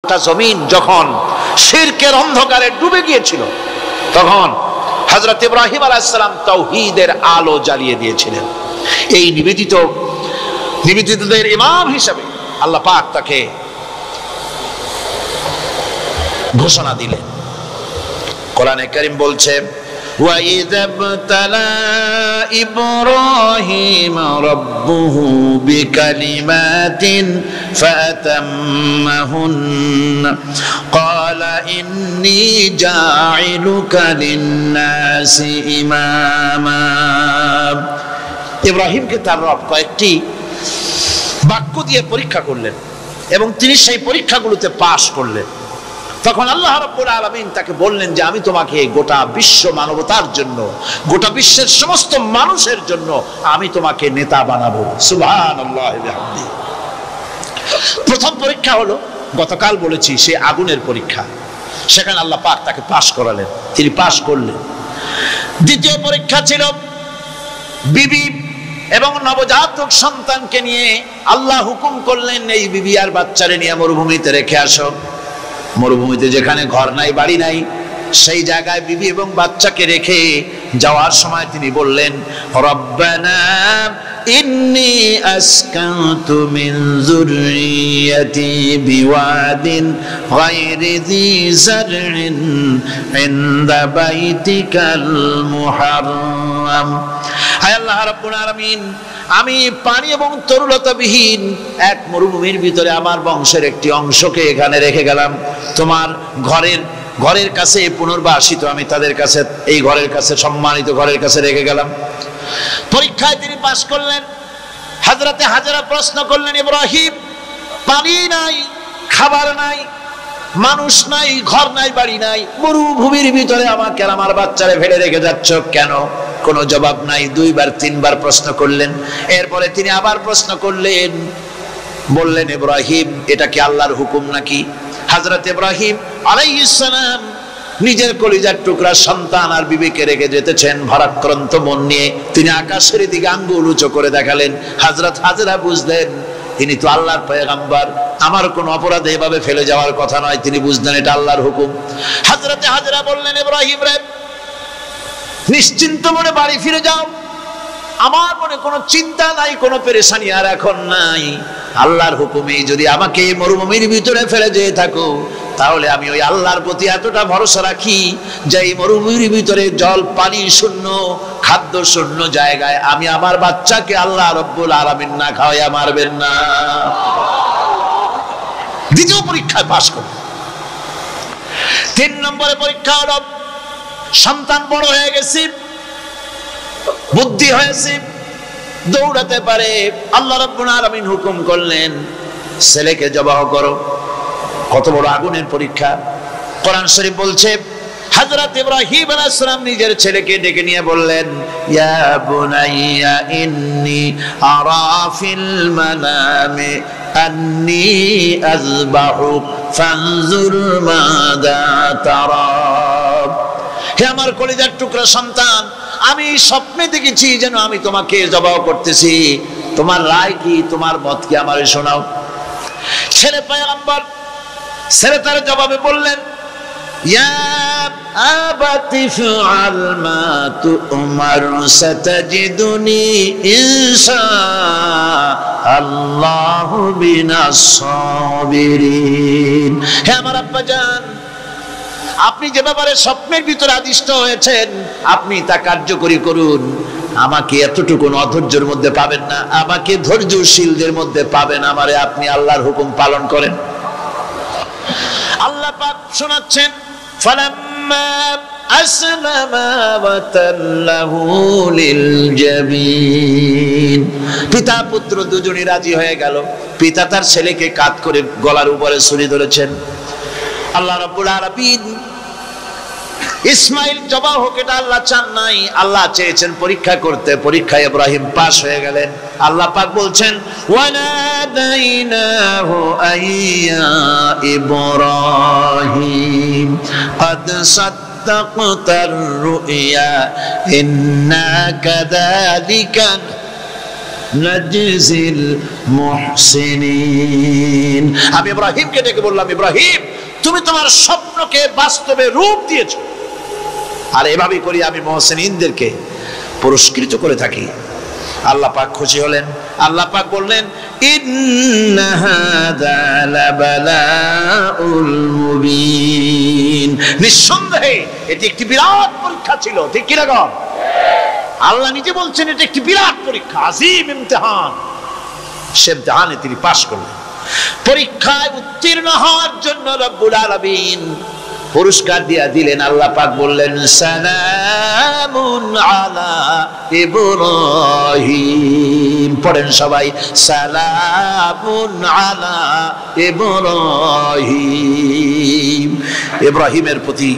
জমিন যখন শিরকের অন্ধকারে ডুবে গিয়েছিল তখন হযরত ইব্রাহিম আলাইহিস সালাম তাওহীদের আলো জ্বালিয়ে দিয়েছিলেন। এই নিবেদিতদের ইমাম হিসেবে আল্লাহ পাক তাকে ঘোষণা দিলেন। কোরআনে কারীম বলছে وَإِذَا ابْتَلَى إِبْرَاهِيمَ رَبُّهُ بِكَلِمَاتٍ فَأَتَمَّهُنَّ قَالَ إِنِّي جَاعِلُكَ لِلنَّاسِ إِمَامًا। ইব্রাহিমকে তার রব কয়েকটি বাক্য দিয়ে পরীক্ষা করলেন এবং তিনি সেই পরীক্ষাগুলোতে পাশ করলেন। তখন আল্লাহ রাব্বুল আলামিন তাকে বললেন যে আমি তোমাকে গোটা বিশ্ব মানবতার জন্য, গোটা বিশ্বের সমস্ত মানুষের জন্য আমি তোমাকে নেতা বানাবো। সুবহানাল্লাহি ওয়া বিহামদিহি। প্রথম পরীক্ষা হলো গতকাল বলেছি সে আগুনের পরীক্ষা, সেখানে আল্লাহ পাক তাকে পাশ করালেন, তিনি পাশ করলেন। দ্বিতীয় পরীক্ষা ছিল বিবি এবং নবজাতক সন্তানকে নিয়ে আল্লাহ হুকুম করলেন এই বিবি আর বাচ্চারে নিয়ে মরুভূমিতে রেখে আসো। মরুভূমিতে যেখানে ঘর নাই বাড়ি নাই সেই জায়গায় বিবি এবং বাচ্চাকে রেখে যাওয়ার সময় তিনি বললেন রব্বানা ইন্নী আসকানতু মিন যুররিয়াতি বিওয়াদিন গায়রি যী যারইন ইনদা বাইতিকাল মুহাররাম। হে আল্লাহ রাব্বুল আলামিন, আমি পানি এবং তরুলতাবিহীন এক মরুভূমির ভিতরে আমার বংশের একটি অংশকে এখানে রেখে গেলাম। তোমার ঘরের কাছে পুনর্বাসিত আমি তাদের কাছে, এই ঘরের কাছে, সম্মানিত ঘরের কাছে রেখে গেলাম। পরীক্ষায় তিনি পাশ করলেন। হযরতে হাজেরা প্রশ্ন করলেন ইব্রাহিম, পানি নাই, খাবার নাই, মানুষ নাই, ঘর নাই, বাড়ি নাই, মরুভূমির ভিতরে আমাকে আর আমার বাচ্চারে ফেলে রেখে যাচ্ছ কেন? কোনো জবাব নাই। দুইবার তিনবার প্রশ্ন করলেন। এরপরে তিনি আবার প্রশ্ন করলেন, বললেন ইব্রাহিম এটা কি আল্লাহর হুকুম নাকি? হযরত ইব্রাহিম আলাইহিস সালাম নিজের কলিজার টুকরা সন্তান আর বিবিকে রেখে যেতেছেন ভারাক্রান্ত মন নিয়ে। তিনি আকাশের দিকে আঙ্গুল উঁচু করে দেখালেন। হযরত হাজেরা বুঝলেন তিনি তো আল্লাহর পয়গম্বর, আমার কোনো অপরাধে এভাবে ফেলে যাওয়ার কথা নয়। তিনি বুঝলেন এটা আল্লাহর হুকুম। হযরত হাজেরা বললেন ইব্রাহিম রে, নিশ্চিন্ত মনে বাড়ি ফিরে যাও, আমার মনে কোনো চিন্তা নাই, কোনো পেরেশানি আর এখন নাই। আল্লাহর হুকুমে যদি আমাকে মরুভূমির ভিতরে ফেলে যেয়ে থাকো তাহলে আমি ওই আল্লাহর প্রতি এতটা ভরসা রাখি যে এই মরুভূমির ভিতরে জল পানি শূন্য, খাদ্য শূন্য জায়গায় আমি আমার বাচ্চাকে আল্লাহ রাব্বুল আলামিন না খাওয়াইয়া মারবেন না। দ্বিতীয় পরীক্ষায় পাশ করল। 3 নম্বরে পরীক্ষা হলো সন্তান বড় হয়ে গেছে, বুদ্ধি হয়েছে, দৌড়াতে পারে। আল্লাহ রাব্বুল আলামিন হুকুম করলেন ছেলেকে জবাহ করো। কত বড় আগুনের পরীক্ষা! কোরআন শরীফ বলছে হযরত ইব্রাহিম আলাইহিস সালাম নিজের ছেলেকে ডেকে নিয়ে বললেন ইয়া বুনাইয়া ইন্নী আরা ফিল মানামি আন্নী আযবাহুক ফানজুর মাযা তারা। হে আমার কলিজার টুকরা সন্তান, আমি স্বপ্নে দেখেছি যেন আমি তোমাকে জবাহ করতেছি, তোমার রায় কি, তোমার মত কি আমারে শোনাও। ছেলে পয়গম্বর, ছেলে তার জবাবে বললেন ইয়া আবাতি ফাআল মা তু'মার সাতাজিদুনি ইনশাআল্লাহু বিনাস সাবিরিন। হে আমার আব্বা জান, আপনি যে ব্যাপারে স্বপ্নের ভিতরে আদিষ্ট হয়েছেন আপনি তা কার্যকরী করুন। আমাকে এতটুকু অধৈর্যের মধ্যে পাবেন না, আমাকে ধৈর্যশীলদের মধ্যে পাবেন। আমারে আপনি আল্লাহর হুকুম পালন করেন। আল্লাহ পাক শোনাচ্ছেন ফালাম্মা আসলামা ওয়া তাল্লাহু লিল জাবিন। পিতা পুত্র দুজনই রাজি হয়ে গেল। পিতা তার ছেলেকে কাঁধ করে গলার উপরে ছুরি ধরেছেন। আল্লাহ রাব্বুল আলামিন ইসমাইল জবাহ হোক এটা আল্লাহ চান নাই, আল্লাহ চেয়েছেন পরীক্ষা করতে। পরীক্ষায় ইব্রাহিম পাশ হয়ে গেলেন। আল্লাহ পাক বলছেন ওয়ানাদাইনাহু আইয়া ইব্রাহিম ক্বাদ সাদ্দাকতার রুইয়া ইন্না কাযালিকা নাজিজিল মুহসিনিন। আমি ইব্রাহিমকে ডেকে বললাম, ইব্রাহিম তুমি তোমার স্বপ্নকে বাস্তবে রূপ দিয়েছো, আর এভাবেই করি আমি মুহসিনিনদেরকে পুরস্কৃত করে থাকি। আল্লাহ পাক খুশি হলেন। আল্লাহ পাক বললেন, ইন্না হাযা লাবালাউল মুবিন, নিঃসন্দেহে এটি একটি বিরাট পরীক্ষা ছিল। ঠিক কি না গো? আল্লাহ নিজে বলছেন এটা একটি বিরাট পরীক্ষা, আযীম ইমতিহান। সে ইমতিহানে তিনি পাশ করলেন। পরীক্ষায় উত্তীর্ণ হওয়ার জন্য রব্বুল আলামিন পুরস্কার দিয়া দিলেন। আল্লাহ পাক বললেন, সালামুন আলা ইব্রাহিম। পড়েন সবাই, সালামুন আলা ইব্রাহিম। ইব্রাহিমের প্রতি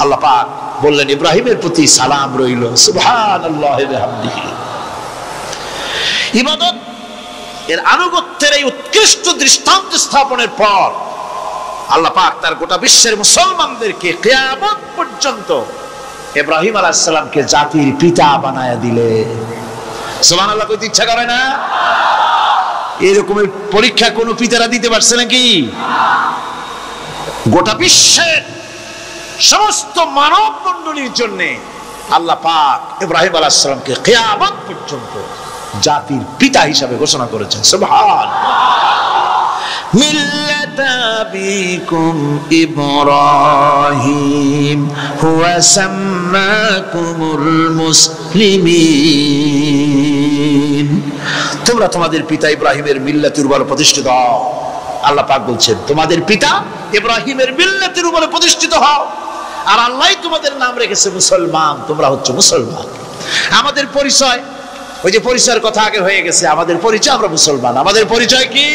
আল্লাহ পাক বললেন, ইব্রাহিমের প্রতি সালাম রইল। সুবহানাল্লাহি ওয়া বিহামদিহি। ইবাদত এর আনুগত্যের এই উৎকৃষ্ট দৃষ্টান্ত স্থাপনের পর আল্লাহ পাক তার গোটা বিশ্বের মুসলমানদেরকে কিয়ামত পর্যন্ত ইব্রাহিম আলাইহিস সালামকে জাতির পিতা বানায়া দিলে। সুবহানাল্লাহ, কইতে ইচ্ছা করে না? এরকম পরীক্ষা কোন পিতারা দিতে পারছে নাকি? গোটা বিশ্বের সমস্ত মানব মণ্ডলীর জন্য আল্লাহ পাক ইব্রাহিম আলাইহিস সালামকে কিয়ামত পর্যন্ত জাতির পিতা হিসাবে ঘোষণা করেছেন। সুবহানাল্লাহ। মিল্লাতা আবিকুম ইব্রাহিম হুয়া সাম্মাকুমুল মুসলিমিন। তোমরা তোমাদের পিতা ইব্রাহিমের মিল্লাতের উপর প্রতিষ্ঠিত হও। আল্লাহ পাক বলছেন, তোমাদের পিতা ইব্রাহিমের মিল্লাতের উপর প্রতিষ্ঠিত হও, আর আল্লাহই তোমাদের নাম রেখেছে মুসলমান। তোমরা হচ্ছে মুসলমান। আমাদের পরিচয়, ওই যে পরিচয়ের কথা আগে হয়ে গেছে, আমাদের পরিচয় আমরা মুসলমান। আমাদের পরিচয় কি?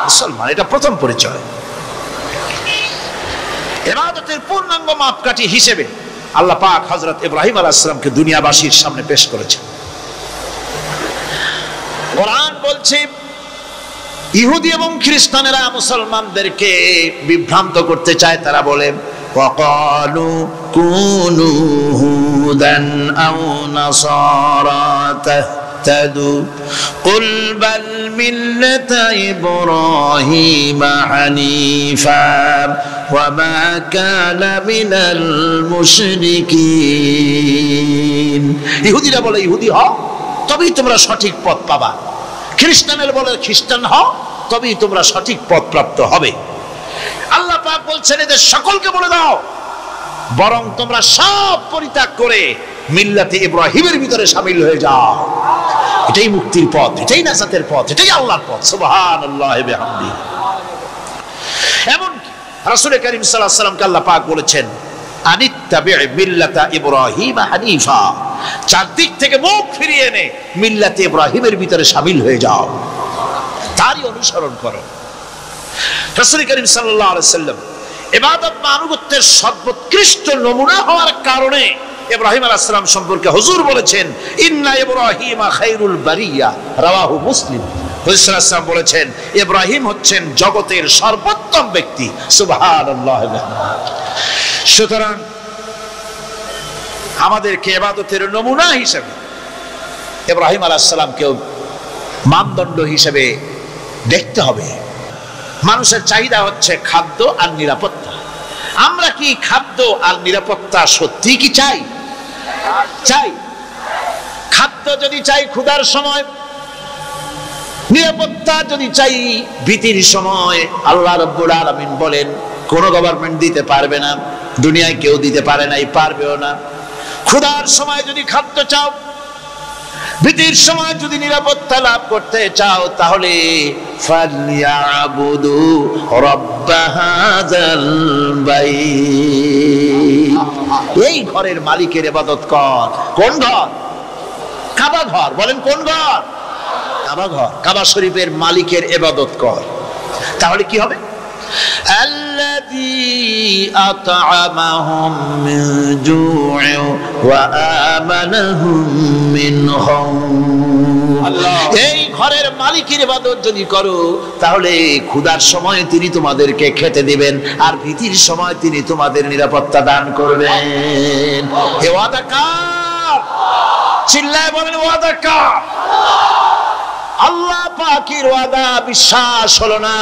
মুসলমান। এটা প্রথম পরিচয়। ইবাদতের পূর্ণাঙ্গ মাপকাঠি হিসেবে আল্লাহ পাক হযরত ইব্রাহিম আলাইহিস সালামকে দুনিয়াবাসীর সামনে পেশ করেছেন। কোরআন বলছে, ইহুদি এবং খ্রিস্টানেরা মুসলমানদেরকে বিভ্রান্ত করতে চায়। তারা বলে, وقالوا كونوا هودا أو نصارى تهتدوا قل بل ملة إبراهيم حنيفا وما كان من المشركين। ইহুদিরা বলে ইহুদি হও তবেই তোমরা সঠিক পথ পাবা, খ্রিস্টানের বলে খ্রিস্টান হও তবেই তোমরা সঠিক পথ প্রাপ্ত হবে। আল্লাহ পাক বলছেন, এদের সকলকে বলে দাও বরং তোমরা সব পরিত্যাগ করে মিল্লাতে ইব্রাহিমের ভিতরে শামিল হয়ে যাও। এটাই মুক্তির পথ, এটাই নাজাতের পথ, এটাই আল্লাহর পথ। সুবহানাল্লাহি ওয়া বিহামদিহি। এমন রাসূল করিম সাল্লাল্লাহু আলাইহি ওয়াসাল্লামকে আল্লাহ পাক বলেছেন, আনিত্তাবি মিল্লাতা ইব্রাহিম হানিফা। চারদিক থেকে মুখ ফিরিয়ে এনে মিল্লাতে ইব্রাহিমের ভিতরে শামিল হয়ে যাও, তারই অনুসরণ করো। রাসূল করিম সাল্লাল্লাহু আলাইহি ওয়াসাল্লাম ইবাদত বা আনুগত্যের সর্বোৎকৃষ্ট নমুনা হওয়ার কারণে ইব্রাহিম আলাইহিস সালাম সম্পর্কে হুজুর বলেছেন, ইন্না ইব্রাহিমা খায়রুল বারিয়া, রাওয়াহু মুসলিম। হুজুর সাল্লাল্লাহু আলাইহি ওয়াসাল্লাম বলেছেন, ইব্রাহিম হচ্ছেন জগতের সর্বোত্তম ব্যক্তি। সুবহানাল্লাহ। সুতরাং আমাদেরকে ইবাদতের নমুনা হিসেবে ইব্রাহিম আলাইহিস সালামকেও মানদণ্ড হিসেবে দেখতে হবে। মানুষের চাহিদা হচ্ছে খাদ্য আর নিরাপত্তা। আমরা কি খাদ্য আর নিরাপত্তা সত্যি কি চাই? চাই। খাদ্য যদি চাই ক্ষুধার সময়, নিরাপত্তা যদি চাই ভীতির সময়, আল্লাহ রাব্বুল আলামিন বলেন কোন গভর্নমেন্ট দিতে পারবে না, দুনিয়ায় কেউ দিতে পারে নাই, পারবেও না। ক্ষুধার সময় যদি খাদ্য চাও, ভীতির সময় যদি নিরাপত্তা লাভ করতে চাও, তাহলে ফালইয়াবুদু রাব্ব হাযাল বাইত, এই ঘরের মালিকের ইবাদত কর। কোন ঘর? কাবা ঘর। বলেন কোন ঘর? কাবা ঘর। কাবা শরীফের মালিকের ইবাদত কর। তাহলে কি হবে? الذي أطعمهم من جوع وآمنهم من خوف। এই ঘরের মালিকের ইবাদত যদি করো, তাহলে ক্ষুধার সময় তিনি তোমাদেরকে খেতে দিবেন, আর ভীতির সময় তিনি তোমাদের নিরাপত্তা দান করবেন। এ ওয়াদা কার? চিল্লায় বলেন ওয়াদা কার? আল্লাহ পাকের ওয়াদা বিশ্বাস হলো না,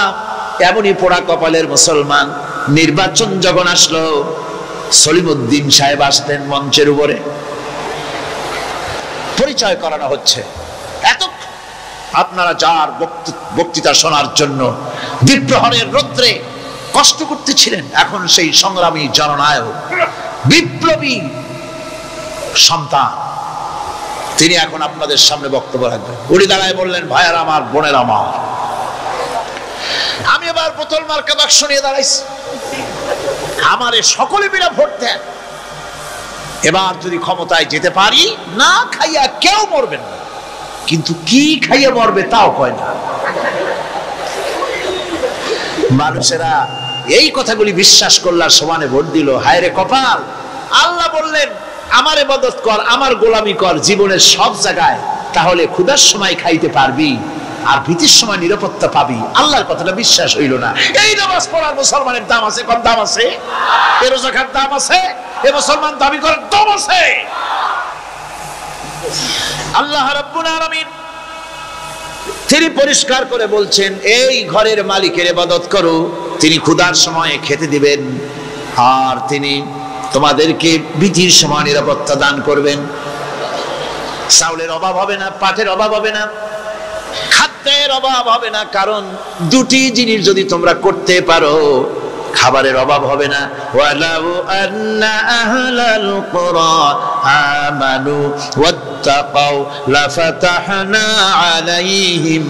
এমনই পোড়া কপালের মুসলমান। নির্বাচন যখন আসলো, সলিমউদ্দিন সাহেব আসলেন মঞ্চের উপরে, পরিচয় করানো হচ্ছে। এত আপনারা যার বক্তৃতা শোনার জন্য দ্বীপ্রহরের রৌদ্রে কষ্ট করতেছিলেন, এখন সেই সংগ্রামী জননায়ক বিপ্লবী সন্তান, তিনি এখন আপনাদের সামনে বক্তব্য রাখবেন। উনি দাঁড়ায় বললেন, ভাইয়ার আমার, বোনের আমার, আমি এবার বোতল মার্কা বাক্স নিয়ে দাঁড়াইছি, আমারে সকলে মিলে ভোট দেন। এবার যদি ক্ষমতায় যেতে পারি, না খাইয়া কেউ মরবেন না, কিন্তু কি খাইয়া মরবে তাও কয় না। মানুষেরা এই কথাগুলি বিশ্বাস করলার সমানে ভোট দিল। হায় রে কপাল! আল্লাহ বললেন, আমার ইবাদত কর, আমার গোলামি কর জীবনের সব জায়গায়, তাহলে ক্ষুধার সময় খাইতে পারবি আর ভীতির সময় নিরাপত্তা পাবি। আল্লাহর কথাটা বিশ্বাস হইল না। এই নামাজ পড়ার মুসলমানের দাম আছে, কম দাম আছে? এ রোজা খাওয়ার দাম আছে? এ মুসলমান দাবি করার দাম আছে? আল্লাহ রাব্বুল আলামিন তিনি পরিষ্কার করে বলছেন, এই ঘরের মালিকের ইবাদত করো, তিনি ক্ষুধার সময় খেতে দিবেন, আর তিনি তোমাদেরকে ভীতির সময় নিরাপত্তা দান করবেন। চাউলের অভাব হবে না, পাটের অভাব হবে না, খাদ্যের অভাব হবে না, কারণ দুটি জিনিস যদি তোমরা করতে পারো, খাবারের অভাব হবে না। ওয়ালাউ আন্না আহলাল কুরা আমানু ওয়াত্তাকাউ লাফাতাহনা আলাইহিম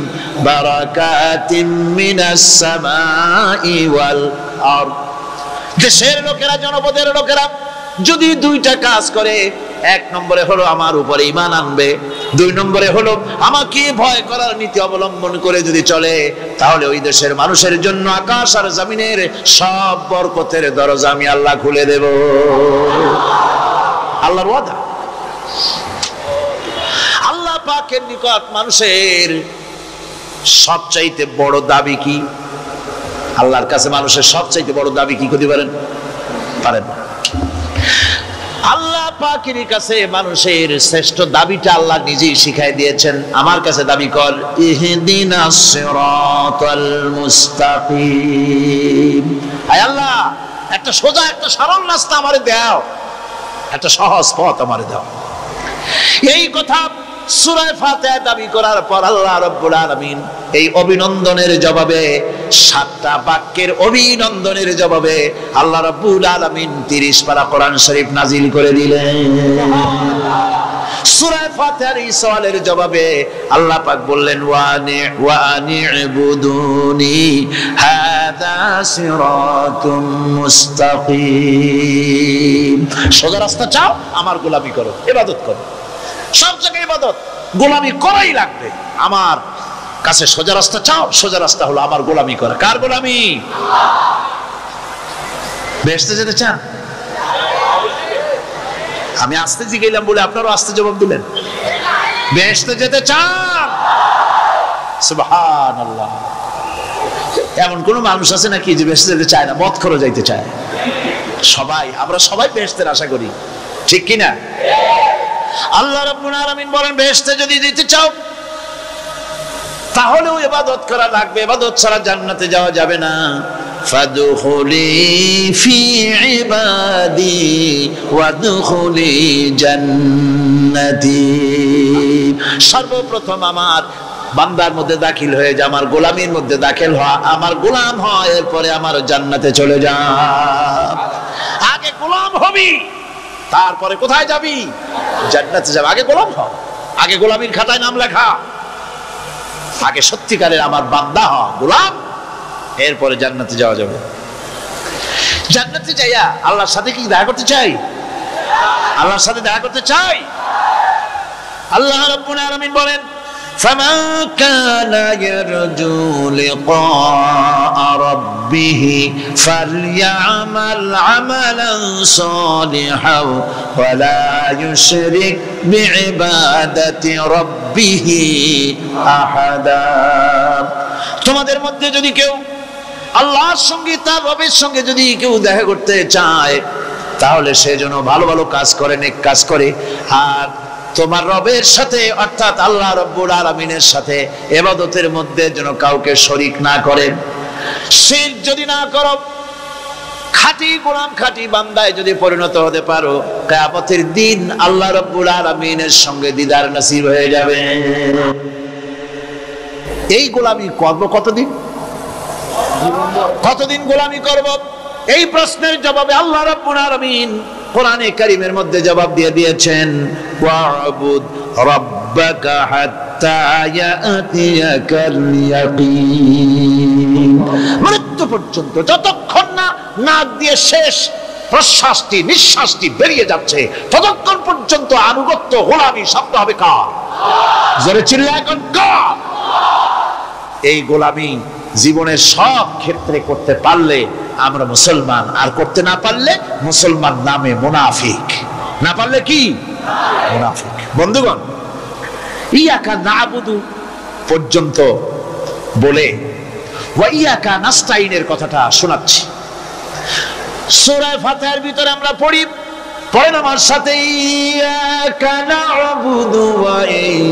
বারাকাতিন মিনাস সামাই ওয়াল আরদ। দেশের লোকেরা, জনপদের লোকেরা যদি দুইটা কাজ করে, এক নম্বরে হলো আমার উপরে ঈমান আনবে, দুই নম্বরে হলো আমাকে ভয় করার নীতি অবলম্বন করে যদি চলে, তাহলে ওই দেশের মানুষের জন্য আকাশ আর জমিনের সব বরকতের দরজা আমি আল্লাহ খুলে দেব। আল্লাহর ওয়াদা। আল্লাহ পাকের নিকট মানুষের সবচাইতে বড় দাবি কি? আল্লাহর কাছে মানুষের সবচাইতে বড় দাবি কি করতে পারেন? পারেন না। আল্লাহ পাকের কাছে মানুষের শ্রেষ্ঠ দাবিটা আল্লাহ নিজেই শিখাই দিয়েছেন। আমার কাছে দাবি কর, ইহদিনাস সিরাতাল মুস্তাকিম। আয় আল্লাহ, একটা সোজা, একটা সরল রাস্তা আমারে দাও, একটা সহজ পথ আমারে দাও। এই কথা সূরা ফাতিহা দাবি করার পর আল্লাহ রাব্বুল আলামিন এই অভিনন্দনের জবাবে, 7টা বাক্যের অভিনন্দনের জবাবে আল্লাহ রাব্বুল আলামিন 30 পারা কোরআন শরীফ নাজিল করে দিলেন। সূরা ফাতিহার এই সওয়ালের জবাবে আল্লাহ পাক বললেন, ওয়া আনি'বুদুনি হাযা সিরাতুম মুস্তাকিম। সোজা রাস্তা চাও, আমার গোলামি করো, ইবাদত করো। সব জায়গায় ইবাদত, গোলামি করাই লাগবে। আমার কাছে সোজা রাস্তা চাও, সোজা রাস্তা হলো আমার গোলামি করা। কার গোলামি? বেহেশতে যেতে চান? আমি আস্তে জিগাইলাম বলে আপনারও আস্তে জবাব দিলেন। বেহেশতে যেতে চান? সুবহানাল্লাহ। এমন কোন মানুষ আছে নাকি যে বেহেশতে যেতে চায় না? মদ খোর যাইতে চায়। সবাই, আমরা সবাই বেহেশতের আশা করি, ঠিক কিনা? আল্লাহ রাব্বুল আলামিন বলেন, বেহেশতে যদি যেতে চাও তাহলেও ইবাদত করা লাগবে, ইবাদত ছাড়া জান্নাতে যাওয়া যাবে না। ফাদখুলি ফি ইবাদি ওয়াদখুলি জান্নাতি। সর্বপ্রথম আমার বান্দার মধ্যে দাখিল হয়ে যা, আমার গোলামির মধ্যে দাখিল হওয়া, আমার গোলাম হয়, এরপরে আমার জান্নাতে চলে যা। আগে গোলাম হবি, তারপরে কোথায় যাবি? জান্নাতে যাবে। আগে গোলাম হ, আগে গোলামির খাতায় নাম লেখা, আগে সত্যিকারের আমার বান্দা হ, গোলাম, এরপরে জান্নাতে যাওয়া যাবে। জান্নাতে যাইয়া আল্লাহর সাথে কি দেখা করতে চাই? আল্লাহর সাথে দেখা করতে চাই। আল্লাহ রাব্বুল আলামিন বলেন, فمن كان يرجو لقاء ربه فليعمل عملا صالحا ولا يشرك بعبادة ربه أحدا। তোমাদের মধ্যে যদি কেউ আল্লাহর সঙ্গে, তার রবের সঙ্গে যদি কেউ দেখা করতে চায়, তাহলে সে যেন ভালো ভালো কাজ করে, নেক কাজ করে, আর তোমার রবের সাথে অর্থাৎ আল্লাহ রাব্বুল আলামিনের সাথে ইবাদতের মধ্যে যেন কাউকে শরীক না করেন। শিরক যদি না করো, খাঁটি গোলাম খাঁটি বান্দায় যদি পরিণত হতে পারো, কিয়ামতের দিন আল্লাহ রাব্বুল আলামিনের সঙ্গে দিদার নসিব হয়ে যাবে। এই গোলামি করব কতদিন? কতদিন গোলামি করব? এই প্রশ্নের জবাবে আল্লাহ রাব্বুল আলামিন কোরআনে কারীমের মধ্যে জবাব দিয়ে দিয়েছেন, ওয়া'বুদ রাব্বাকা হাত্তা ইয়াতিয়াকাল ইয়াকিন। মৃত্যু পর্যন্ত, যতক্ষণ না নাক দিয়ে শেষ প্রশ্বাসটি নিঃশ্বাসটি বেরিয়ে যাচ্ছে, ততক্ষণ পর্যন্ত আনুগত্য গোলামি শব্দ হবে কার? জোরে চিল্লায় এখন কার? এই গোলামি জীবনের সব ক্ষেত্রে করতে পারলে আমরা মুসলমান, আর করতে না পারলে মুসলমান নামে মুনাফিক। না পারলে কি? মুনাফিক। বন্ধুগণ, ইয়াকা নাবুদু পর্যন্ত বলে ওয়া ইয়াকা নাস্তাইনের কথাটা শোনাচ্ছি। সূরা ফাতিহার ভিতরে আমরা পড়ি, পড়েন আমার সাথে, ইয়াকা নাবুদু ওয়া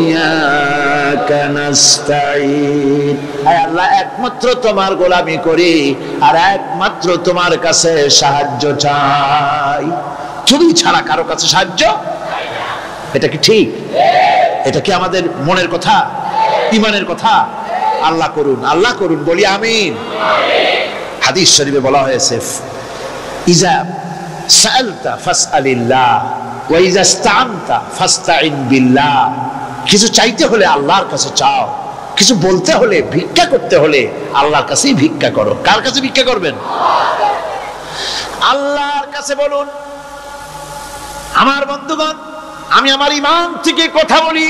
ইয়াকা নাস্তাইন। আয় আল্লাহ, একমাত্র তোমার গোলামি করি আর একমাত্র তোমার কাছে সাহায্য চাই। তুমি ছাড়া কারো কাছে সাহায্য? এটা কি ঠিক? এটা কি আমাদের মনের কথা, ঈমানের কথা? আল্লাহ করুন, আল্লাহ করুন, বলি আমিন। হাদিস শরীফে বলা হয়েছে, ইজা সাআলতা ফাসআলিল্লাহ ওয়া ইজা ইসতাআনতা ফাসতাইন বিল্লাহ। কিছু চাইতে হলে আল্লাহর কাছে চাও, কিছু বলতে হলে, ভিক্ষা করতে হলে আল্লাহর কাছেই ভিক্ষা করো। কার কাছে ভিক্ষা করবেন? আল্লাহর কাছে বলুন। আমার বন্ধুগণ, আমি আমার ঈমান থেকে কথা বলি,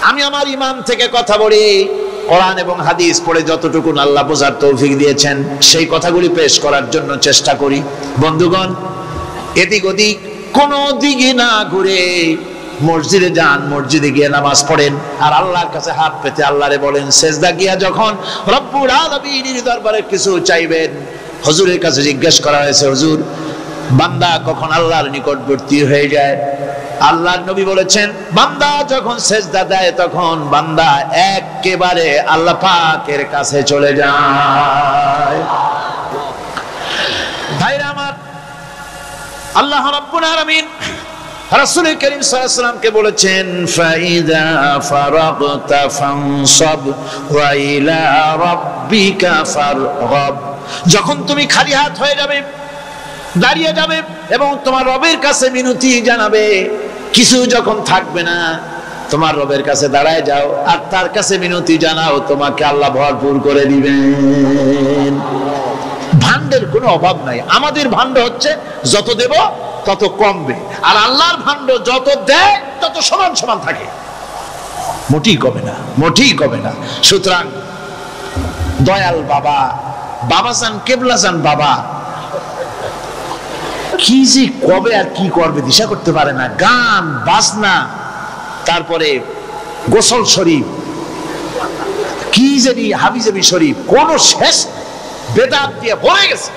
আমি আমার ঈমান থেকে কথা বলি। কোরআন এবং হাদিস পড়ে যতটুকু আল্লাহ বোঝার তৌফিক দিয়েছেন সেই কথাগুলি পেশ করার জন্য চেষ্টা করি। বন্ধুগণ, এদিক ওদিক কোনো দিকে না ঘুরে মসজিদে যান, মসজিদে গিয়ে নামাজ পড়েন, আর আল্লাহর কাছে হাত পেতে আল্লাহরে বলেন। সেজদা গিয়া যখন রব্বুল আলামিনের দরবারে কিছু চাইবেন, হুজুরের কাছে জিজ্ঞেস করা হয়েছে, হুজুর, বান্দা কখন আল্লাহর নিকটবর্তী হয়ে যায়? আল্লাহর নবী বলেছেন, বান্দা যখন সেজদা দেয় তখন বান্দা একেবারে আল্লাহ পাকের কাছে চলে যায়। ভাইরা আমার, আল্লাহ রাব্বুল আলামিন রাসূল করিম সাল্লাল্লাহু আলাইহি ওয়াসাল্লামকে বলেছেন, ফাইদা ফারাগতা ফানসাব ওয়া ইলা রাব্বিকা ফারগাব। যখন তুমি খালি হাত হয়ে যাবে, দাঁড়িয়ে যাবে এবং তোমার রবের কাছে মিনতি জানাবে, কিছু যখন থাকবে না, তোমার রবের কাছে দাঁড়ায় যাও আর তার কাছে মিনতি জানাও, তোমাকে আল্লাহ ভরপুর করে দিবেন। ভান্ডের কোনো অভাব নাই। আমাদের ভান্ড হচ্ছে যত দেব তত কমবে, আর আল্লাহর ভান্ড যত দেয় তত সমান সমান থাকে, মোটেই কমে না, মোটেই কমে না। সুতরাং দয়াল বাবা, বাবাজান, কেবলাজান বাবা কি যে কবে আর কি করবে দিশা করতে পারে না। গান বাজনা, তারপরে গোসল শরীফ, কি জানি হাবিজাবি শরীফ, কোন শেষ বেদাত দিয়ে ভরে গেছে।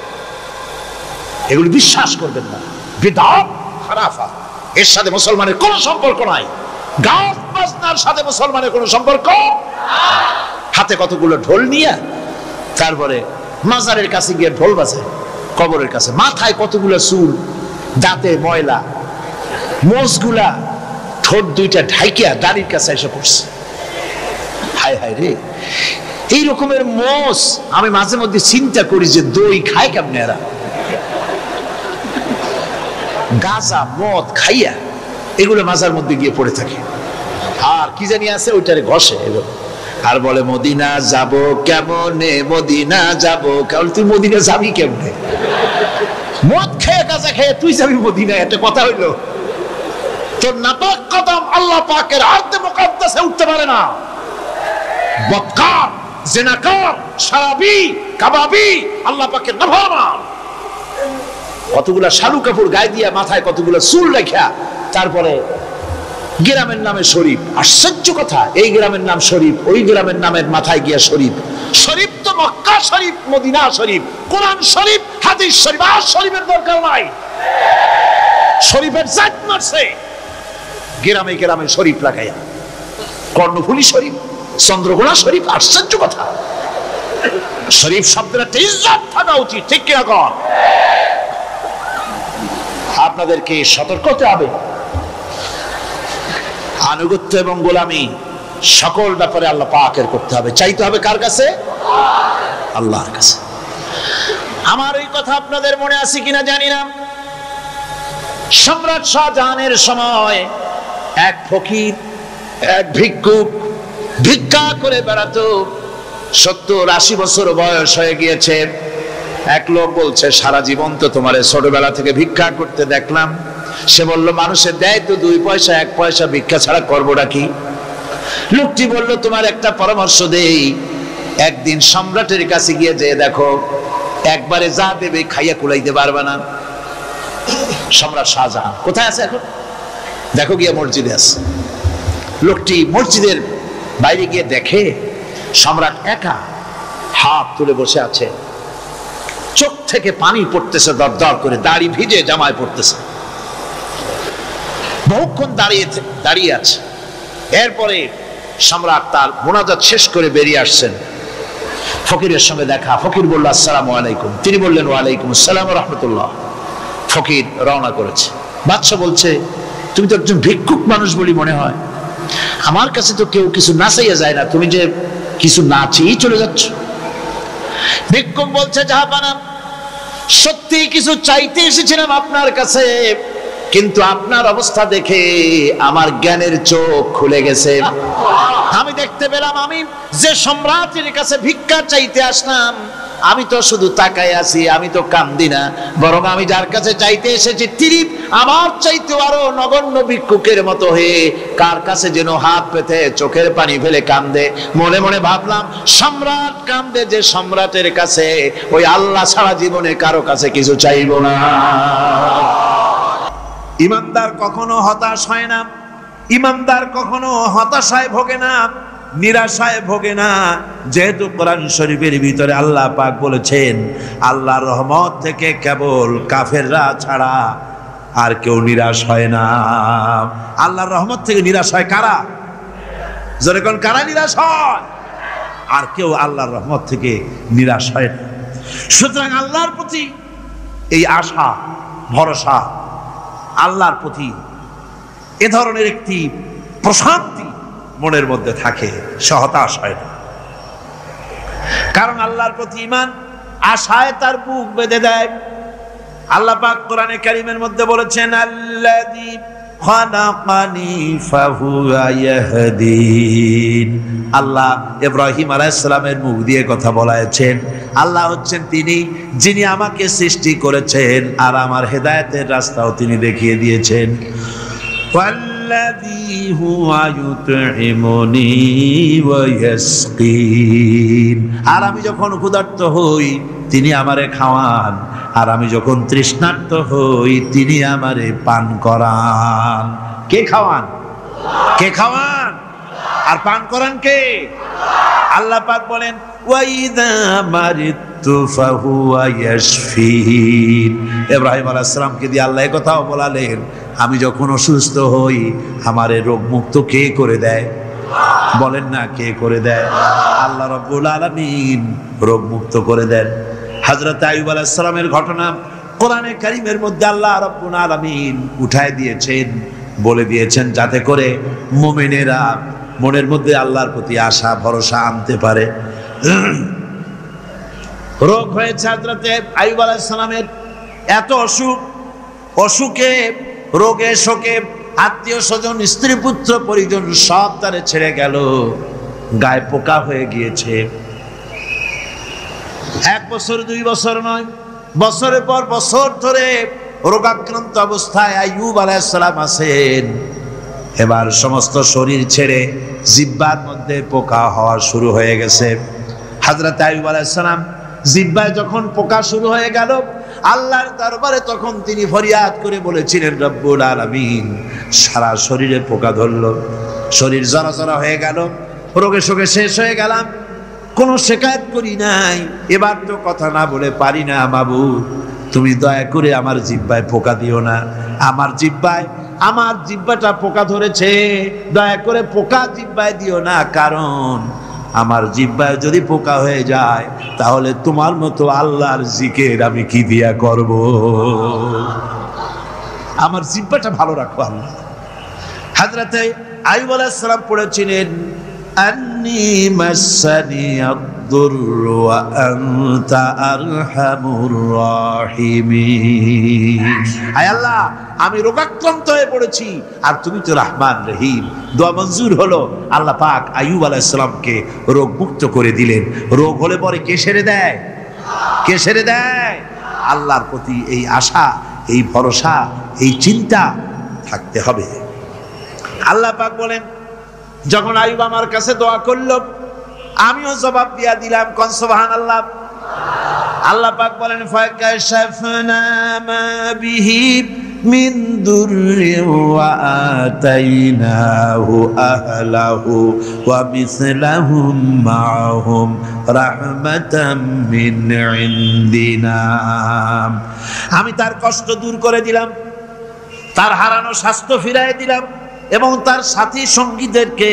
এগুলি বিশ্বাস করবেন না, বিদআত খারাফা, এর সাথে মুসলমানের কোনো সম্পর্ক নাই। গান বাজনার সাথে মুসলমানের কোনো সম্পর্ক। হাতে কতগুলো ঢোল নিয়ে তারপরে মাজারের কাছে গিয়ে ঢোল বাজে, কবরের কাছে, মাথায় কতগুলো চুল, দাঁতে ময়লা, মোষগুলা ঠোঁট দুইটা ঢাইকিয়া দাড়ির কাছে এসে পড়ছে। হায় হায় রে, এই রকমের মোষ আমি মাঝে মধ্যে চিন্তা করি যে দই খায় কেমনে এরা। গাঁজা মদ খাইয়া এগুলো মাজার মধ্যে গিয়ে পড়ে থাকে, আর কি জানি আছে ওইটারে ঘষে এগুলো, আর বলে মদিনা যাব কেমনে, মদিনা যাব কেমন। তুই মদিনা যাবি কেমনে? মদ খেয়ে গাঁজা খেয়ে তুই যাবি মদিনা? একটা কথা হইলো? তোর নাপাক কদম আল্লাহ পাকের আরদে মুকাদ্দাসে উঠতে পারে না। বদকার, জিনাকার, শারাবি, কাবাবি, আল্লাহ পাকের নাফরমান। কতগুলা শালু কাপড় গায়ে দিয়া, মাথায় কতগুলা চুল রাখা, তারপরে গ্রামের নামে শরীফ। আশ্চর্য কথা, এই গ্রামের নাম শরীফ, ওই গ্রামের নামের মাথায় গিয়া শরীফ। শরীফ তো মক্কা শরীফ, মদিনা শরীফ, কোরআন শরীফ, হাদিস শরীফ, আর শরীফের দরকার নাই। শরীফের জাত মারছে, গ্রামে গ্রামে শরীফ লাগাইয়া, কর্ণফুলী শরীফ, চন্দ্রকোনা শরীফ। আশ্চর্য কথা, শরীফ শব্দের একটা ইজ্জত থাকা উচিত, ঠিক কিনা কর? আপনাদেরকে সতর্ক হতে হবে। আনুগত্য এবং গোলামি সকল ব্যাপারে আল্লাহ পাকের করতে হবে, চাইতে হবে কার কাছে? আল্লাহর কাছে। আমার এই কথা আপনাদের মনে আছে কিনা জানি না, সম্রাট শাহজাহানের সময় এক ফকির, এক ভিক্ষুক ভিক্ষা করে বেড়াতো। 70-80 বছর বয়স হয়ে গিয়েছে। এক লোক বলছে, সারা জীবন তো তোমার ছোটবেলা থেকে ভিক্ষা করতে দেখলাম। সে বলল, মানুষের দেয় তো 2 পয়সা 1 পয়সা, ভিক্ষা ছাড়া করবোটা কি? লোকটি বলল, তোমার একটা পরামর্শ দেই, একদিন সম্রাটের কাছে গিয়ে যে দেখো, একবারে যা দেবে খাইয়া কুলাইতে পারবে না। সম্রাট শাহজাহান কোথায় আছে এখন? দেখো গিয়ে মসজিদে আছে। লোকটি মসজিদের বাইরে গিয়ে দেখে সম্রাট একা হাত তুলে বসে আছে, চোখ থেকে পানি পড়তেছে দর দর করে, দাড়ি ভিজে জামায় পড়তেছে। বহুক্ষণ দাঁড়িয়ে আছে। এরপরে সম্রাট তার মোনাজাত শেষ করে বেরিয়ে আসছেন। ফকিরের সঙ্গে দেখা। ফকির বলল, আসসালামু আলাইকুম। তিনি বললেন, ওয়ালাইকুম আসসালাম রাহমাতুল্লাহ। ফকির রওনা করেছে। বাদশা বলছে, তুমি তো একজন ভিক্ষুক মানুষ বলি মনে হয়, আমার কাছে তো কেউ কিছু না চাইয়া যায় না, তুমি যে কিছু না চেয়েই চলে যাচ্ছ। ভিক্ষুক বলছে, জাহাপানা, সত্যি কিছু চাইতে এসেছিলাম আপনার কাছে, কিন্তু আপনার অবস্থা দেখে আমার জ্ঞানের চোখ খুলে গেছে। আমি দেখতে পেলাম, আমি যে সম্রাটের কাছে ভিক্ষা চাইতে আসলাম, আমি তো শুধু তাকায় আছি, আমি তো কান্দি না, বরং আমি যার কাছে চাইতে এসেছি তিনি আমার চাইতে আরো নগণ্য ভিক্ষুকের মতো হয়ে কার কাছে যেন হাত পেতে চোখের পানি ফেলে কান্দে। মনে মনে ভাবলাম, সম্রাট কান্দে যে সম্রাটের কাছে, ওই আল্লাহ ছাড়া জীবনে কারো কাছে কিছু চাইব না। ইমানদার কখনো হতাশ হয় না, ইমানদার কখনো হতাশায় ভোগে না, নিরাশায় ভোগে না। যেহেতু কোরআন শরীফের ভিতরে আল্লাহ পাক বলেছেন, আল্লাহর রহমত থেকে কেবল কাফেররা ছাড়া আর কেউ নিরাশ হয় না। আল্লাহর রহমত থেকে নিরাশ হয় কারা? জোরে কোন, কারা নিরাশ হয়? আর কেউ আল্লাহর রহমত থেকে নিরাশ হয় না। সুতরাং আল্লাহর প্রতি এই আশা, ভরসা, আল্লাহর প্রতি এ ধরনের একটি প্রশান্তি মনের মধ্যে থাকে, সে হতাশ হয় না। কারণ আল্লাহর প্রতি ঈমান আশায় তার বুক বেঁধে দেয়। আল্লাহ পাক কোরআনে কারীমের মধ্যে বলেছেন, আল্লাযী খালাকানি ফাহুয়া ইয়াহদিন। আল্লাহ ইব্রাহিম আলাইহিস সালামের মুখ দিয়ে কথা বলাছেন। আল্লাহ হচ্ছেন তিনি যিনি আমাকে সৃষ্টি করেছেন আর আমার হেদায়েতের রাস্তাও তিনি দেখিয়ে দিয়েছেন। ওয়াল্লাযী হুয়া ইউতঈমুনি ওয়া ইয়াসকিন। আর আমি যখন ক্ষুধার্ত হই তিনি আমারে খাওয়ান, আর আমি যখন তৃষ্ণার্ত হই তিনি আমারে পান করান। কে খাওয়ান? কে খাওয়ান আর পান করান কে? আল্লাহ পাক বলেন, ওয়াইদা মারিতু ফাহুয়া ইয়াশফিন। ইব্রাহিম আলাইহিস সালামকে দিয়ে আল্লাহ এই কথাও বলালেন, আমি যখন অসুস্থ হই আমারে রোগ মুক্ত কে করে দেয়? বলেন না, কে করে দেয়? আল্লাহ রাব্বুল আলামিন রোগ মুক্ত করে দেন। হযরত আইয়ুব আলাইহিস সালামের ঘটনা কোরআনে কারীমের মধ্যে আল্লাহ রাব্বুল আলামিন উঠায় দিয়েছেন, বলে দিয়েছেন যাতে করে মুমিনেরা মনের মধ্যে আল্লাহর প্রতি আশা ভরসা আনতে পারে। রোগ হয়েছে হযরত আইয়ুব আলাইহিস সালামের, এত অসুখ, অসুখে রোগে শোকে আত্মীয় স্বজন স্ত্রী পুত্র পরিজন সব তারে ছেড়ে গেল, গায়ে পোকা হয়ে গিয়েছে। 1 বছর 2 বছর নয়, বছরের পর বছর ধরে রোগাক্রান্ত অবস্থায় আইয়ুব আলাইহিস সালাম আছেন। এবার সমস্ত শরীর ছেড়ে জিহ্বার মধ্যে পোকা হওয়া শুরু হয়ে গেছে। হযরত আইয়ুব আলাইহিস সালাম জিহ্বায় যখন পোকা শুরু হয়ে গেল, আল্লাহর দরবারে তখন তিনি ফরিয়াদ করে বলেছিলেন, রব্বুল আলামিন, সারা শরীরে পোকা ধরলো, শরীর জরা জরা হয়ে গেল, রোগে শোকে শেষ হয়ে গেলাম, কোনো শিকায়ত করি নাই, এবার তো কথা না বলে পারি না। মাবুদ, তুমি দয়া করে আমার জিহ্বায় পোকা দিও না, আমার জিহ্বায় আমার জিহ্বাটা পোকা ধরেছে, দয়া করে পোকা জিহ্বায় দিও না, কারণ আমার জিহ্বায় যদি পোকা হয়ে যায় তাহলে তোমার মতো আল্লাহর জিকির আমি কি দিয়া করব? আমার জিহ্বাটা ভালো রাখো আল্লাহ। হযরতে আইয়ুব আলাইহিস সালাম পড়েছিলেন, আন্নী মাসানি আদ-দুররু ওয়া আনতা আরহামুর রাহিমিন। আয় আল্লাহ, আমি রোগাক্রান্ত হয়ে পড়েছি আর তুমি তো রহমান রহিম। দোয়া মঞ্জুর হলো। আল্লাহ পাক আইয়ুব আলাইহিস সালামকে রোগ মুক্ত করে দিলেন। রোগ হলে পরে কে সেরে দেয়? কে সেরে দেয়? আল্লাহর প্রতি এই আশা, এই ভরসা, এই চিন্তা থাকতে হবে। আল্লাহ পাক বলেন, যখন আইয়ুব আমার কাছে দোয়া করল আমিও জবাব দিয়া দিলাম। কোন সুবহানাল্লাহ। আল্লাহ পাক বলেন, ফাকাশাফনা মা বিহি মিন দুররি ওয়া আতাইনাহু আহলাহু ওয়া মিসলাহুম মাআহুম রাহমাতাম মিন ইনদিনা। আমি তার কষ্ট দূর করে দিলাম, তার হারানো স্বাস্থ্য ফিরিয়ে দিলাম এবং তার সাথী সঙ্গীদেরকে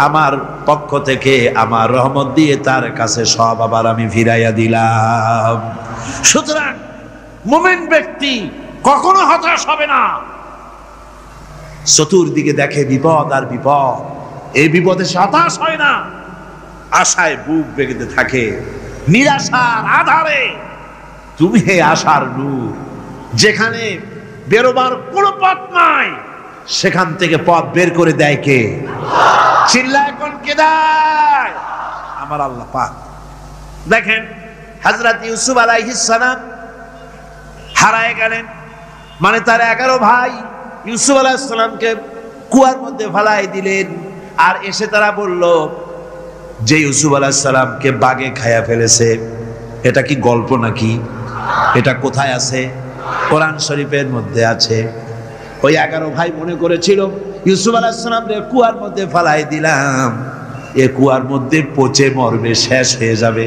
আমার পক্ষ থেকে আমার রহমত দিয়ে তার কাছে সব আবার আমি ফিরাইয়া দিলাম। সুতরাং মুমিন ব্যক্তি কখনো হতাশ হবে না। চতুর্দিকে দেখে বিপদ আর বিপদ, এই বিপদে সে হতাশ হয় না, আশায় বুক বেঁধে থাকে। নিরাশার আধারে তুমি হে আশার নূর, যেখানে বেরোবার কোনো পথ নাই সেখান থেকে পথ বের করে দেয় কে? চিল্লায় কোন কে দেয়? আমার আল্লাহ পাক। দেখেন হযরত ইউসুফ আলাইহিস সালাম হারায় গেলেন, মানে তার 11 ভাই ইউসুফ আলাইহিস সালামকে কুয়ার মধ্যে ফেলাই দিলেন। আর এসে তারা বলল যে ইউসুফ আলাইহিস সালামকে বাঘে খায়া ফেলেছে। এটা কি গল্প নাকি? এটা কোথায় আছে? কোরআন শরীফের মধ্যে আছে। ওই 11 ভাই মনে করেছিল ইউসুফ আলাইহিস সালামকে কুয়ার মধ্যে ফেলাই দিলাম, এ কুয়ার মধ্যে পচে মরবে, শেষ হয়ে যাবে।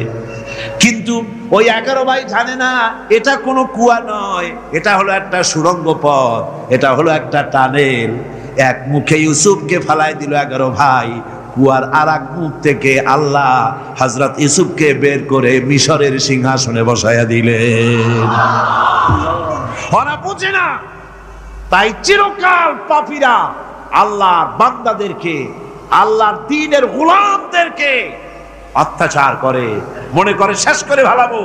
কিন্তু ওই 11 ভাই জানে না এটা কোনো কুয়া নয়, এটা হলো একটা সুড়ঙ্গ পথ, এটা হলো একটা টানেল। এক মুখে ইউসুফকে ফেলাই দিল 11 ভাই, কুয়ার আরেক মুখ থেকে আল্লাহ হযরত ইউসুফকে বের করে মিশরের সিংহাসনে বসায়া দিলেন। ওরা বুঝে না, তাই চিরকাল পাপীরা আল্লাহর বান্দাদেরকে, আল্লাহর দ্বীনের গোলামদেরকে অত্যাচার করে, মনে করে শেষ করে ভালাবো,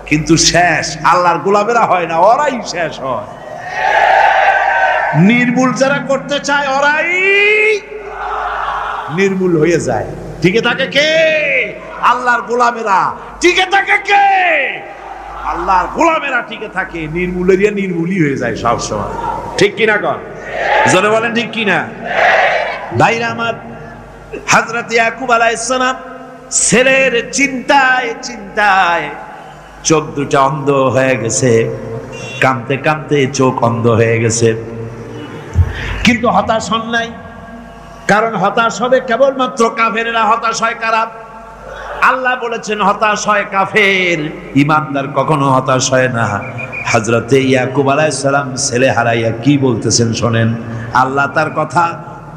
কিন্তু শেষ আল্লাহর গোলামেরা হয় না, ওরাই শেষ হয়। নির্মূল যারা করতে চায় ওরাই নির্মূল হয়ে যায়। টিকে থাকে কে? আল্লাহর গোলামেরা। টিকে থাকে কে? আল্লাহর গোলামেরা টিকে থাকে। নির্মূলেরিয়া নির্মূলই হয়ে যায় সব সময়। ঠিক কিনা কন? জোরে বলেন ঠিক কিনা? ভাইরা আমার, হযরত ইয়াকুব আলাইহিস সালাম ছেলের চিন্তায় চিন্তায় চোখ দুটা অন্ধ হয়ে গেছে, কাঁদতে কাঁদতে চোখ অন্ধ হয়ে গেছে। কিন্তু হতাশ হন নাই, কারণ হতাশ হবে কেবলমাত্র কাফেরেরা। হতাশ হয় কারা? আল্লাহ বলেছেন হতাশ হয় কাফের, ইমানদার কখনো হতাশ হয় না। হযরতে ইয়াকুব আলাইহিস সালাম ছেলে হারাইয়া কি বলতেছেন শোনেন। আল্লাহ তার কথা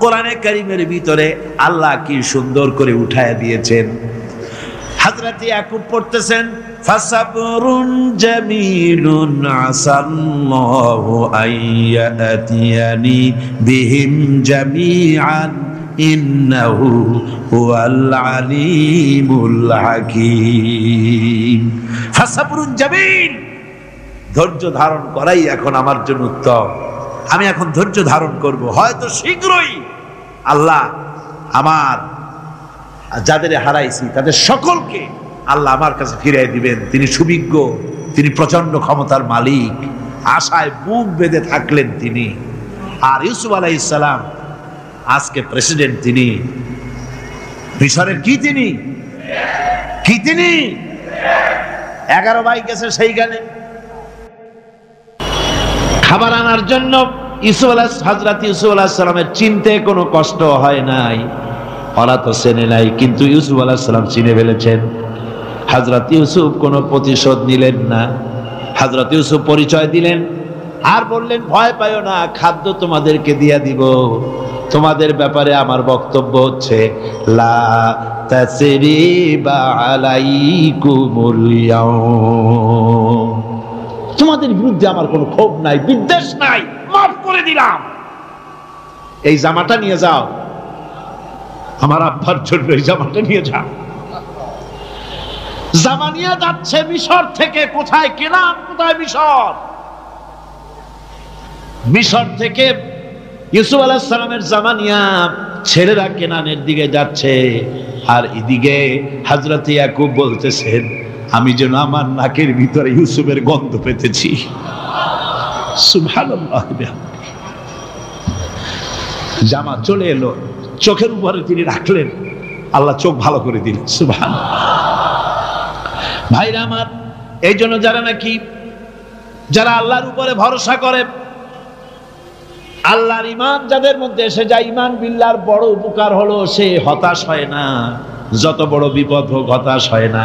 কোরআনে কারীমের ভিতরে আল্লাহ কি সুন্দর করে উঠায়া দিয়েছেন। হযরতে ইয়াকুব পড়তেছেন, ফাসাবরুন জামিলুন আসাল্লাহু আইয়াতিয়ানি বিহিম জামিআন ইন্নাহু হুয়াল আলিমুল হাকীম। ফাসাবরুন জামিল, ধৈর্য ধারণ করাই এখন আমার জন্য উত্তম। আমি এখন ধৈর্য ধারণ করব, হয়তো শীঘ্রই আল্লাহ আমার যাদের হারাইছি তাদের সকলকে আল্লাহ আমার কাছে ফিরিয়ে দিবেন। তিনি সুবিজ্ঞ, তিনি প্রচন্ড ক্ষমতার মালিক। আশায় বুক বেঁধে থাকলেন তিনি। আর ইউসুফ আলাইহিস সালাম আজকে প্রেসিডেন্ট, তিনি মিশরের কি তিনি 11 ভাই গেছে সেইখানে খাবার আনার জন্য। হযরত ইউসুফ আলাইহিস সালামের চিনতে কোনো কষ্ট হয় নাই, ওরা তো চেনে নাই, কিন্তু ইউসুফ আলাইহিস সালাম চিনে ফেলেছেন। হযরত ইউসুফ কোনো প্রতিশোধ নিলেন না। হযরত ইউসুফ পরিচয় দিলেন, আর বললেন ভয় পাইও না, খাদ্য তোমাদেরকে দিয়া দিব। তোমাদের ব্যাপারে আমার বক্তব্য হচ্ছে লা তাসরিবা আলাইকুমুল ইয়াউম, তোমাদের বিরুদ্ধে আমার কোনো ক্ষোভ নাই, বিদ্বেষ নাই, মাফ করে দিলাম। এই জামাটা নিয়ে যাও, আমার আব্বার জন্য এই জামাটা নিয়ে যাও। জামা নিয়ে যাচ্ছে মিশর থেকে। কোথায় কেনান, কোথায় মিশর? মিশর থেকে ইউসুফ আলাইহিস সালামের জামা নিয়ে ছেলেরা কেনানের দিকে যাচ্ছে, আর এদিকে হযরত ইয়াকুব বলতেছেন আমি যেন আমার নাকের ভিতরে ইউসুফের গন্ধ পেতেছি। সুবহানাল্লাহ। জামা চলে এলো, চোখের উপরে তিনি রাখলেন, আল্লাহ চোখ ভালো করে দিলেন। সুবহানাল্লাহ। ভাইরা আমার, এই জন্য যারা আল্লাহর উপরে ভরসা করে, আল্লাহর ঈমান যাদের মধ্যে এসে যায়, ঈমান বিল্লাহর বড় উপকার হলো সে হতাশ হয় না। যত বড় বিপদ হোক হতাশ হয় না।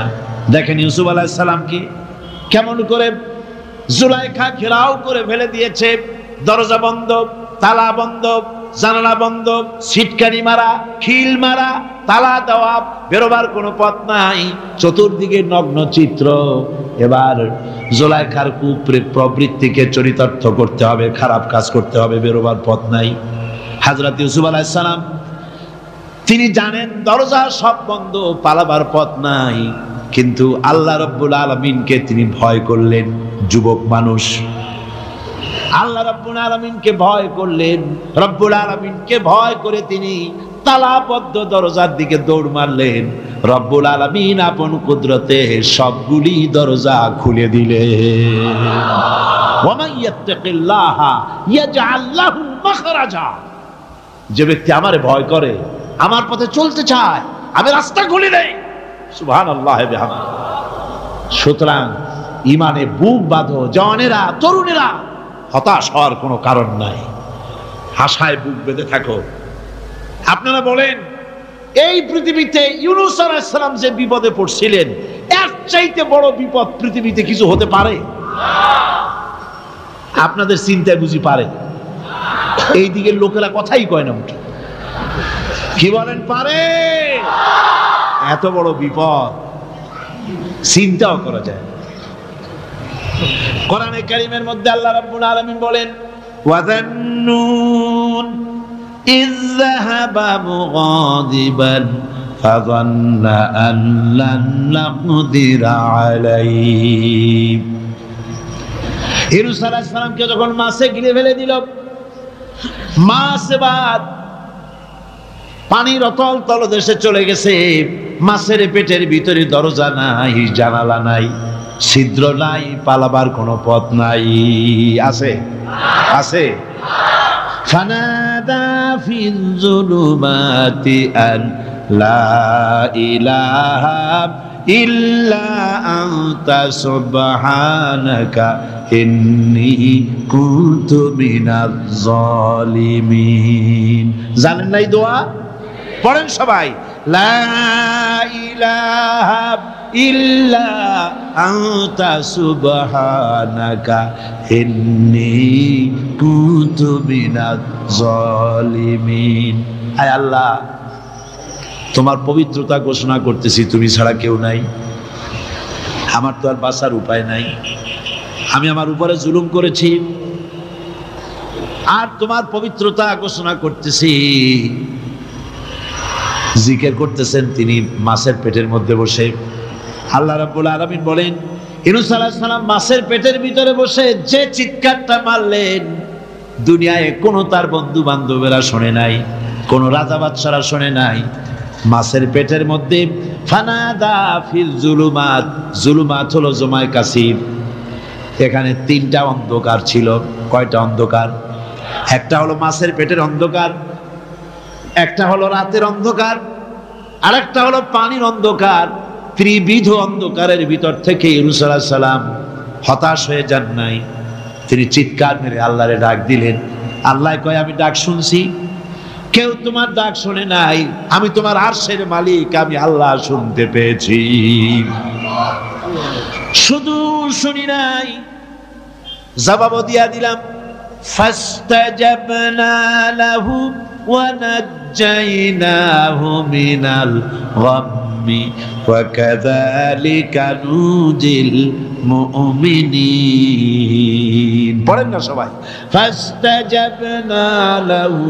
দেখেন ইউসুফ আলাইহিস সালামকে কেমন করে জুলাইখা ঘেরাও করে ফেলে দিয়েছে। দরজা বন্ধ, তালা বন্ধ, জানালা বন্ধ, সিটকানি মারা, খিল মারা, তালা দেওয়া, বেরোবার কোনো পথ নাই, চতুর্দিকে নগ্ন চিত্র। এবার জুলাইখার প্রবৃত্তিকে চরিতার্থ করতে হবে, খারাপ কাজ করতে হবে, বেরোবার পথ নাই। হযরত ইউসুফ আলাইহিস সালাম তিনি জানেন দরজা সব বন্ধ, পালাবার পথ নাই, কিন্তু আল্লাহ রাব্বুল আলামিনকে তিনি ভয় করলেন। যুবক মানুষ, আল্লাহ রাব্বুল আলামিনকে ভয় করলেন। রব্বুল আলামিনকে ভয় করে তিনি তালাবদ্ধ দরজার দিকে দৌড় মারলেন। রব্বুল আলামিন আপন কুদরতে সবগুলি দরজা খুলে দিলেন। ওয়া মান ইয়াত্তাকিল্লাহা ইয়াজআল লাহু মাখরাজা, যে ব্যক্তি আমারে ভয় করে, আমার পথে চলতে চায়, আমি রাস্তা খুলে দেই। সুবহানাল্লাহ বিহামদিহি। সুতরাং ঈমানে বুক বাঁধো, জওয়ানেরা, তরুণেরা, হতাশ হওয়ার কোনো কারণ নাই, আশায় বুক বেঁধে থাকো। আপনারা বলেন এই পৃথিবীতে ইউনূস আলাইহিস সালাম যে বিপদে পড়ছিলেন, এর চাইতে বড় বিপদ পৃথিবীতে কিছু হতে পারে? আপনাদের চিন্তায় বুঝি পারে? এই দিকের লোকেরা কথাই কয় না মুঠে। কি বলেন, পারে? এত বড় বিপদ চিন্তাও করা যায়। কোরআনে কারীমের মধ্যে আল্লাহ রাব্বুল আলামিন বলেন ওয়াযান্নুন ইয যাহাবা মুগাদিবান ফাযান্না আন লান নাকদিরা আলাইহি। ইউনূস আলাইহিস সালামকে যখন মাছে গিলে ফেলে দিল, মাছ এবার পানির অতল তলদেশে চলে গেছে। মাছের পেটের ভিতরে দরজা নাই, জানালা নাই, ছিদ্র নাই, পালাবার কোনো পথ নাই। আছে? আছে? ফানাদা ফিল যুলুমাতি আন লা ইলাহা ইল্লা আনতা সুবহানাকা ইন্নী কুনতু মিনাজ জালিমিন। জানেন না এই দোয়া? পড়েন সবাই। লা ইলাহা ইল্লা আনতা সুবহানাকা ইন্নী কুনতু মিনাজ জালিমিন। আয় আল্লাহ, তোমার পবিত্রতা ঘোষণা করতেছি, তুমি ছাড়া কেউ নাই, আমার তো আর বাঁচার উপায় নাই, আমি আমার উপরে জুলুম করেছি, আর তোমার পবিত্রতা ঘোষণা করতেছি। জিকির করতেছেন তিনি মাছের পেটের মধ্যে বসে। আল্লাহ রাব্বুল আলামিন বলেন ইউনূস আলাইহিস সালাম মাছের পেটের ভিতরে বসে যে চিৎকারটা মারলেন, দুনিয়ায় কোনো তার বন্ধু বান্ধবেরা শোনে নাই, কোন রাজা বাদশারা শোনে নাই। মাছের পেটের মধ্যে ফানাদা ফিল যুলুমাত, যুলুমাত হলো জমায় কাসির। এখানে তিনটা অন্ধকার ছিল। কয়টা অন্ধকার? একটা হলো মাছের পেটের অন্ধকার, একটা হলো রাতের অন্ধকার, আরেকটা হলো পানির অন্ধকার। ত্রিবিধ অন্ধকারের ভিতর থেকে ইউনূস আলাইহিস সালাম হতাশ হয়ে যান নাই, তিনি চিৎকার মেরে আল্লাহরে ডাক দিলেন। আল্লাহ কয় আমি ডাক শুনছি, কেউ তোমার ডাক শুনে নাই, আমি তোমার আরশের মালিক, আমি আল্লাহ শুনতে পেয়েছি। শুধু শুনি নাই, জবাবও দিয়া দিলাম। ফাস্তাজাবনা লাহু ওয়া নাজ্জাইনাহু মিনাল গাম্মি ওয়া কাযালিকা নুজিল মুমিনিন। পড়েন না সবাই, ফাস্তাজাবনা লাহু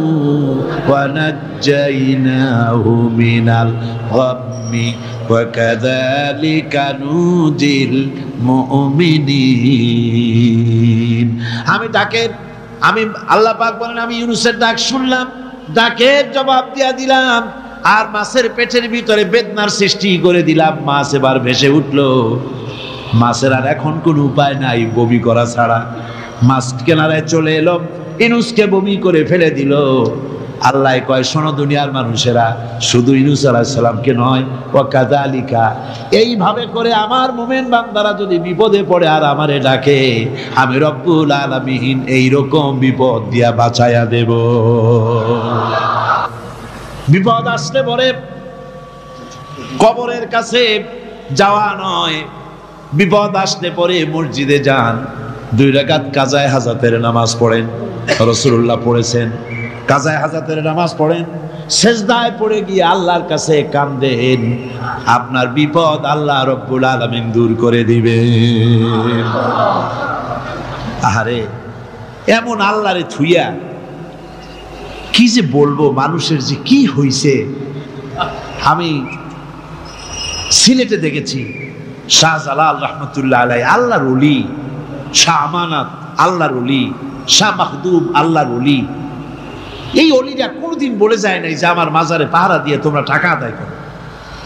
ওয়া নাজ্জাইনাহু মিনাল গাম্মি ওয়া কাযালিকা নুজিল মুমিনিন। আমি আল্লাহ পাক বলেন আমি ইউনূসের ডাক শুনলাম, ডাকের জবাব দিয়া দিলাম, আর মাছের পেটের ভিতরে বেদনার সৃষ্টি করে দিলাম। মাছ এবার ভেসে উঠলো। মাছের আর এখন কোনো উপায় নাই বমি করা ছাড়া। মাছ কিনারায় চলে এলো, ইউনূসকে বমি করে ফেলে দিল। আল্লাহ কয়, শোনো দুনিয়ার মানুষেরা, শুধু ইউনূস আলাইহিস সালামকে নয়, ওয়া কাযালিকা, এইভাবে করে আমার মুমিন বান্দারা যদি বিপদে পড়ে আর আমারে ডাকে, আমি রব্বুল আলামিন এইরকম বিপদ দিয়া বাঁচায়া দেব। বিপদ আসলে পরে কবরের কাছে যাওয়া নয়, বিপদ আসলে পরে মসজিদে যান, 2 রাকাত কাজায়ে হাজাতের নামাজ পড়েন। রাসূলুল্লাহ পড়েছেন, কাজায়ে হাজাতের নামাজ পড়েন, সেজদায় পড়ে গিয়ে আল্লাহর কাছে কাঁদেন, আপনার বিপদ আল্লাহ রব্বুল আলামিন দূর করে দিবেন। আরে এমন আল্লাহরে থুইয়া কি যে বলবো, মানুষের যে কি হইছে। আমি সিলেটে দেখেছি শাহজালাল রহমতুল্লাহ আলাইহি, আল্লাহর ওলি, শাহ আমানত আল্লাহর ওলি, শাহ মাখদুম আল্লাহর ওলি। এই ওলিরা কোনদিন বলে যায় নাই যে আমার মাজারে পাহারা দিয়ে তোমরা টাকা আদায় করো,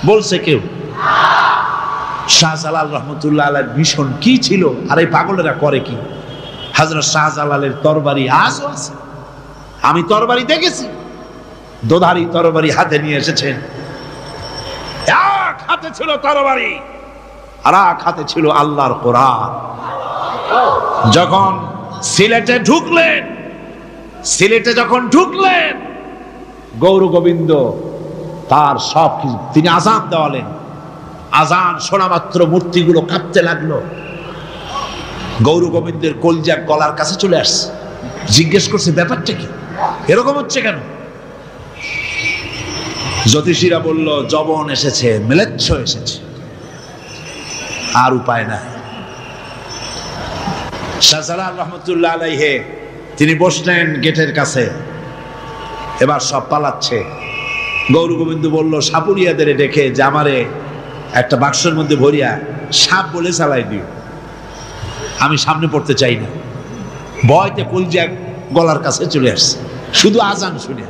বলছে কেউ? শাহজালাল রহমতুল্লাহ আলাইহির মিশন কি ছিল, আর এই পাগলেরা করে কি? হযরত শাহজালালের তরবারি আজও আছে, আমি তরবারি দেখেছি, দোধারি তরবারি হাতে নিয়ে এসেছেন। এক হাতে ছিল তরবারি, আর এক হাতে ছিল আল্লাহর কোরআন। যখন সিলেটে ঢুকলেন গৌর গোবিন্দ তার সব কিছু, তিনি আজান দেওয়ালেন। আজান শোনা মাত্র মূর্তিগুলো কাঁপতে লাগলো। গৌর গোবিন্দের কলজা গলার কাছে চলে আসছে, জিজ্ঞেস করছে ব্যাপারটা কি, এরকম হচ্ছে কেন? জ্যোতিষীরা বলল যবন এসেছে, ম্লেচ্ছ এসেছে, আর উপায় নাই। শাহজালাল রহমতুল্লাহ আলাইহি তিনি বসলেন গেটের কাছে, এবার সব পালাচ্ছে। গৌর গোবিন্দ বলল সাপুরিয়াদের ডেকে যে আমারে একটা বাক্সের মধ্যে ভরিয়া সাপ বলে চালাই দিও, আমি সামনে পড়তে চাই না। ভয়তে কলজা গলার কাছে চলে আসছে শুধু আজান শুনে।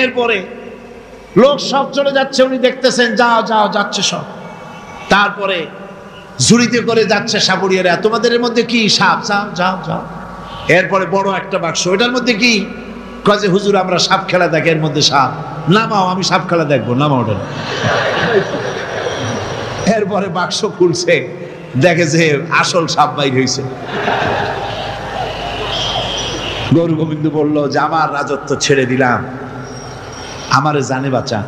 এরপরে লোক সব চলে যাচ্ছে, উনি দেখতেছেন যাও যাও যাচ্ছে সব। তারপরে ঝুড়িতে করে যাচ্ছে সাপুরিয়ারা, তোমাদের মধ্যে কি সাপ, যাও যাও যাও। এরপরে বড় একটা বাক্স, ওইটার মধ্যে কি? কয় যে হুজুর আমরা সাপ খেলা দেখি, এর মধ্যে সাপ। নামাও, আমি সাপ খেলা দেখবো, নামাও ওটা। এরপরে বাক্স খুলছে, দেখে যে আসল সাপ বাইর হয়েছে। গৌর গোবিন্দ বলল যে আমার রাজত্ব ছেড়ে দিলাম, আমারে জানে বাঁচা।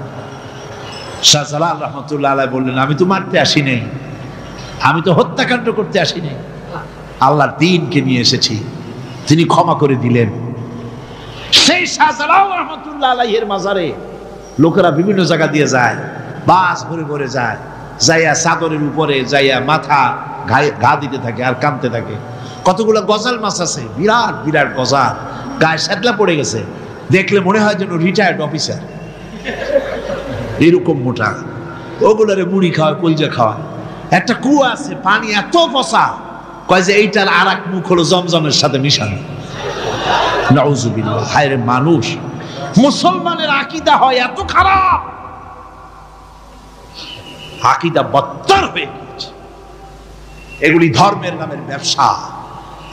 শাহজালাল রহমতুল্লাহ আলাইহি বললেন আমি তো মারতে আসি নাই, আমি তো হত্যাকাণ্ড করতে আসি নাই, আল্লাহর দ্বীনকে নিয়ে এসেছি। তিনি ক্ষমা করে দিলেন। সেই শাহজালাল রহমতুল্লাহ আলাইহির মাজারে লোকেরা বিভিন্ন জায়গা দিয়ে যায়, বাস ভরে ভরে যায়, যাইয়া চাদরের উপরে যাইয়া মাথা ঘা দিতে থাকে আর কাঁদতে থাকে। কতগুলো গজাল মাছ আছে, বিরাট বিরাট গজাল, গায়ে শ্যাতলা পড়ে গেছে, দেখলে মনে হয় যেন রিটায়ার্ড অফিসার, এরকম মোটা। ওগুলোরে মুড়ি খাওয়া, কলজা খাওয়া। একটা কুয়া আছে, পানি এত পচা, কয় যে এইটার আর এক মুখ হলো জমজমের সাথে মিশানো। নাউজুবিল্লাহ। হায় রে মানুষ, মুসলমানের আকীদা হয় এত খারাপ, আকীদা বদতর হয়ে গেছে। এগুলি ধর্মের নামের ব্যবসা,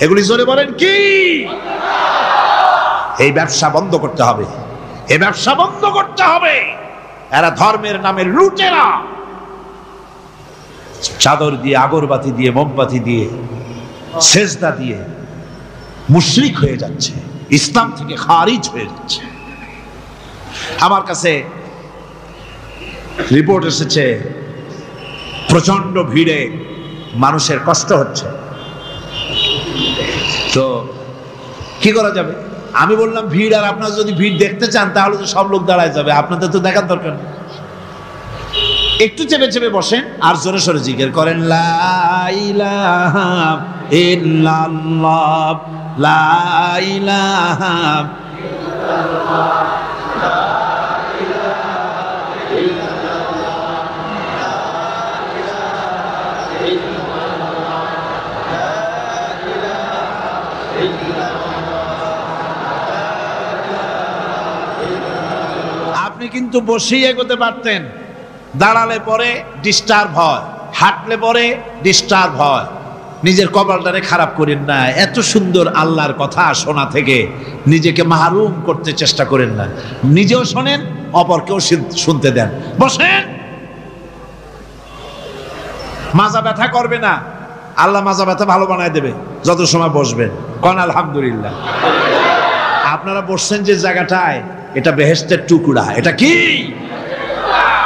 এগুলি জোরে বলেন কি? এই ব্যবসা বন্ধ করতে হবে, এই ব্যবসা বন্ধ করতে হবে। এরা ধর্মের নামে লুটেরা, চাদর দিয়ে, আগরবাতি দিয়ে, মোমবাতি দিয়ে, সেজদা দিয়ে মুশরিক হয়ে যাচ্ছে, ইসলাম থেকে খারিজ হয়ে যাচ্ছে। আমার কাছে রিপোর্ট এসেছে প্রচন্ড ভিড়ে মানুষের কষ্ট হচ্ছে। তো কি করা যাবে? আমি বললাম ভিড়, আর আপনারা যদি ভিড় দেখতে চান তাহলে তো সব লোক দাঁড়ায় যাবে, আপনাদের তো দেখার দরকার নেই। একটু চেপে চেপে বসেন আর জোরে সোরে জিকির করেন, লা ইলাহা ইল্লাল্লাহ, লা ইলাহা আপনি কিন্তু বসেই এগোতে পারতেন, দাঁড়ালে পরে ডিস্টার্ব হয়, হাঁটলে পরে ডিস্টার্ব হয়। নিজের কপালটারে খারাপ করেন না, এত সুন্দর আল্লাহর কথা শোনা থেকে নিজেকে মাহরুম করতে চেষ্টা করেন না। নিজেও শোনেন, অপরকেও শুনতে দেন। বসেন, মাজা ব্যথা করবে না, আল্লাহ মাজা ব্যথা ভালো বানায় দেবে যত সময় বসবেন। কোন আলহামদুলিল্লাহ। আপনারা বসছেন যে জায়গাটায়, এটা বেহেশতের টুকরা। এটা কি?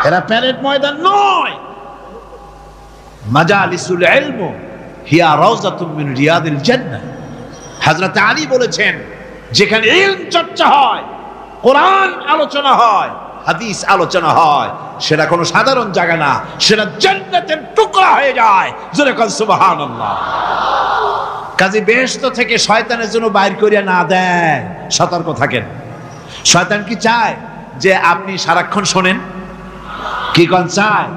এরা প্যারেড ময়দান নয়। মাজালিসুল ইলম হিয়া রাউযাতুম মিন রিয়াদিল জান্নাহ। হযরত আলী বলেছেন, যেখানে ইলম চর্চা হয়, কোরআন আলোচনা হয়, হাদিস আলোচনা হয়, সেটা কোনো সাধারণ জায়গা না, সেটা জান্নাতের টুকরা হয়ে যায়। জোরে বলেন সুবহানাল্লাহ। কাজী বেহেশত থেকে শয়তানের জন্য বাইর করিয়া না দেয়, সতর্ক থাকেন। শয়তান কি চায় যে আপনি সারাক্ষণ শোনেন? কি কোন চায়?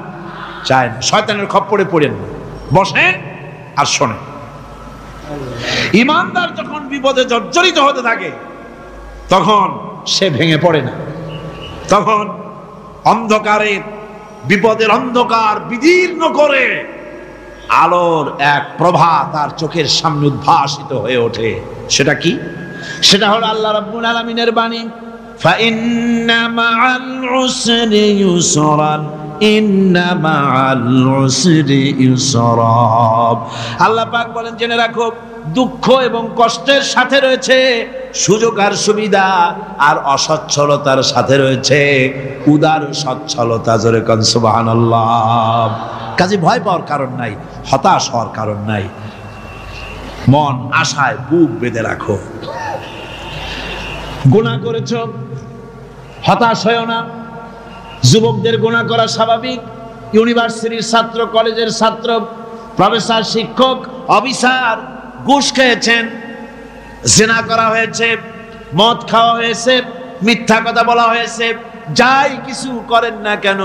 চায় না। শয়তানের খপ্পরে পড়েন না, বসেন আর শোনেন। ইমানদার যখন বিপদে জর্জরিত হতে থাকে তখন সে ভেঙে পড়ে না, তখন অন্ধকারের বিপদের অন্ধকার বিদীর্ণ করে আলোর এক প্রভা তার চোখের সামনে উদ্ভাসিত হয়ে ওঠে। সেটা কি? সেটা হলো আল্লাহ রাব্বুল আলামিনের বাণী, ফাইন্না মাআল উসরি ইউসরান, ইন্না মাআল উসরি ইউসরা। আল্লাহ পাক বলেন, জেনে রাখো, দুঃখ এবং কষ্টের সাথে রয়েছে সুযোগ আর সুবিধা, আর অসচ্ছলতার সাথে রয়েছে উদার সচ্ছলতা। জোরে কোন সুবহানাল্লাহ। কাজে ভয় পাওয়ার কারণ নাই, হতাশ হওয়ার কারণ নাই। মন আশায় বুক বেঁধে রাখো। গুনাহ করেছো, হতাশ হয়েও না। যুবকদের গুনাহ করা স্বাভাবিক। ইউনিভার্সিটির ছাত্র, কলেজের ছাত্র, প্রফেসর, শিক্ষক, অফিসার ঘুষ খেয়েছেন, জিনা করা হয়েছে, মদ খাওয়া হয়েছে, মিথ্যা কথা বলা হয়েছে, যাই কিছু করেন না কেন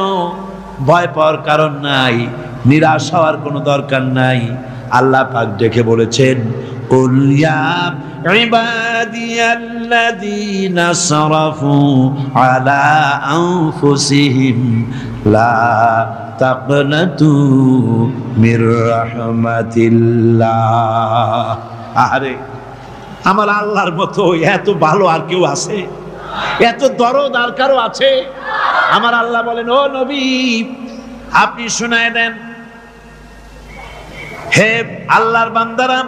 ভয় পাওয়ার কারণ নাই, নিরাশ হওয়ার কোনো দরকার নাই। আল্লাহ পাক ডেকে বলেছেন, কুল ইয়া ইবাদিয়াল্লাযীনা আসরাফু আলা আনফুসিহিম লা তাকনাতু মির রাহমাতিল্লাহ। আরে আমার আল্লাহর মতো এত ভালো আর কেউ আছে? এত দরদ আর কারো আছে? আমার আল্লাহ বলেন, ও নবী, আপনি শোনায় দেন, হে আল্লাহর বান্দারা,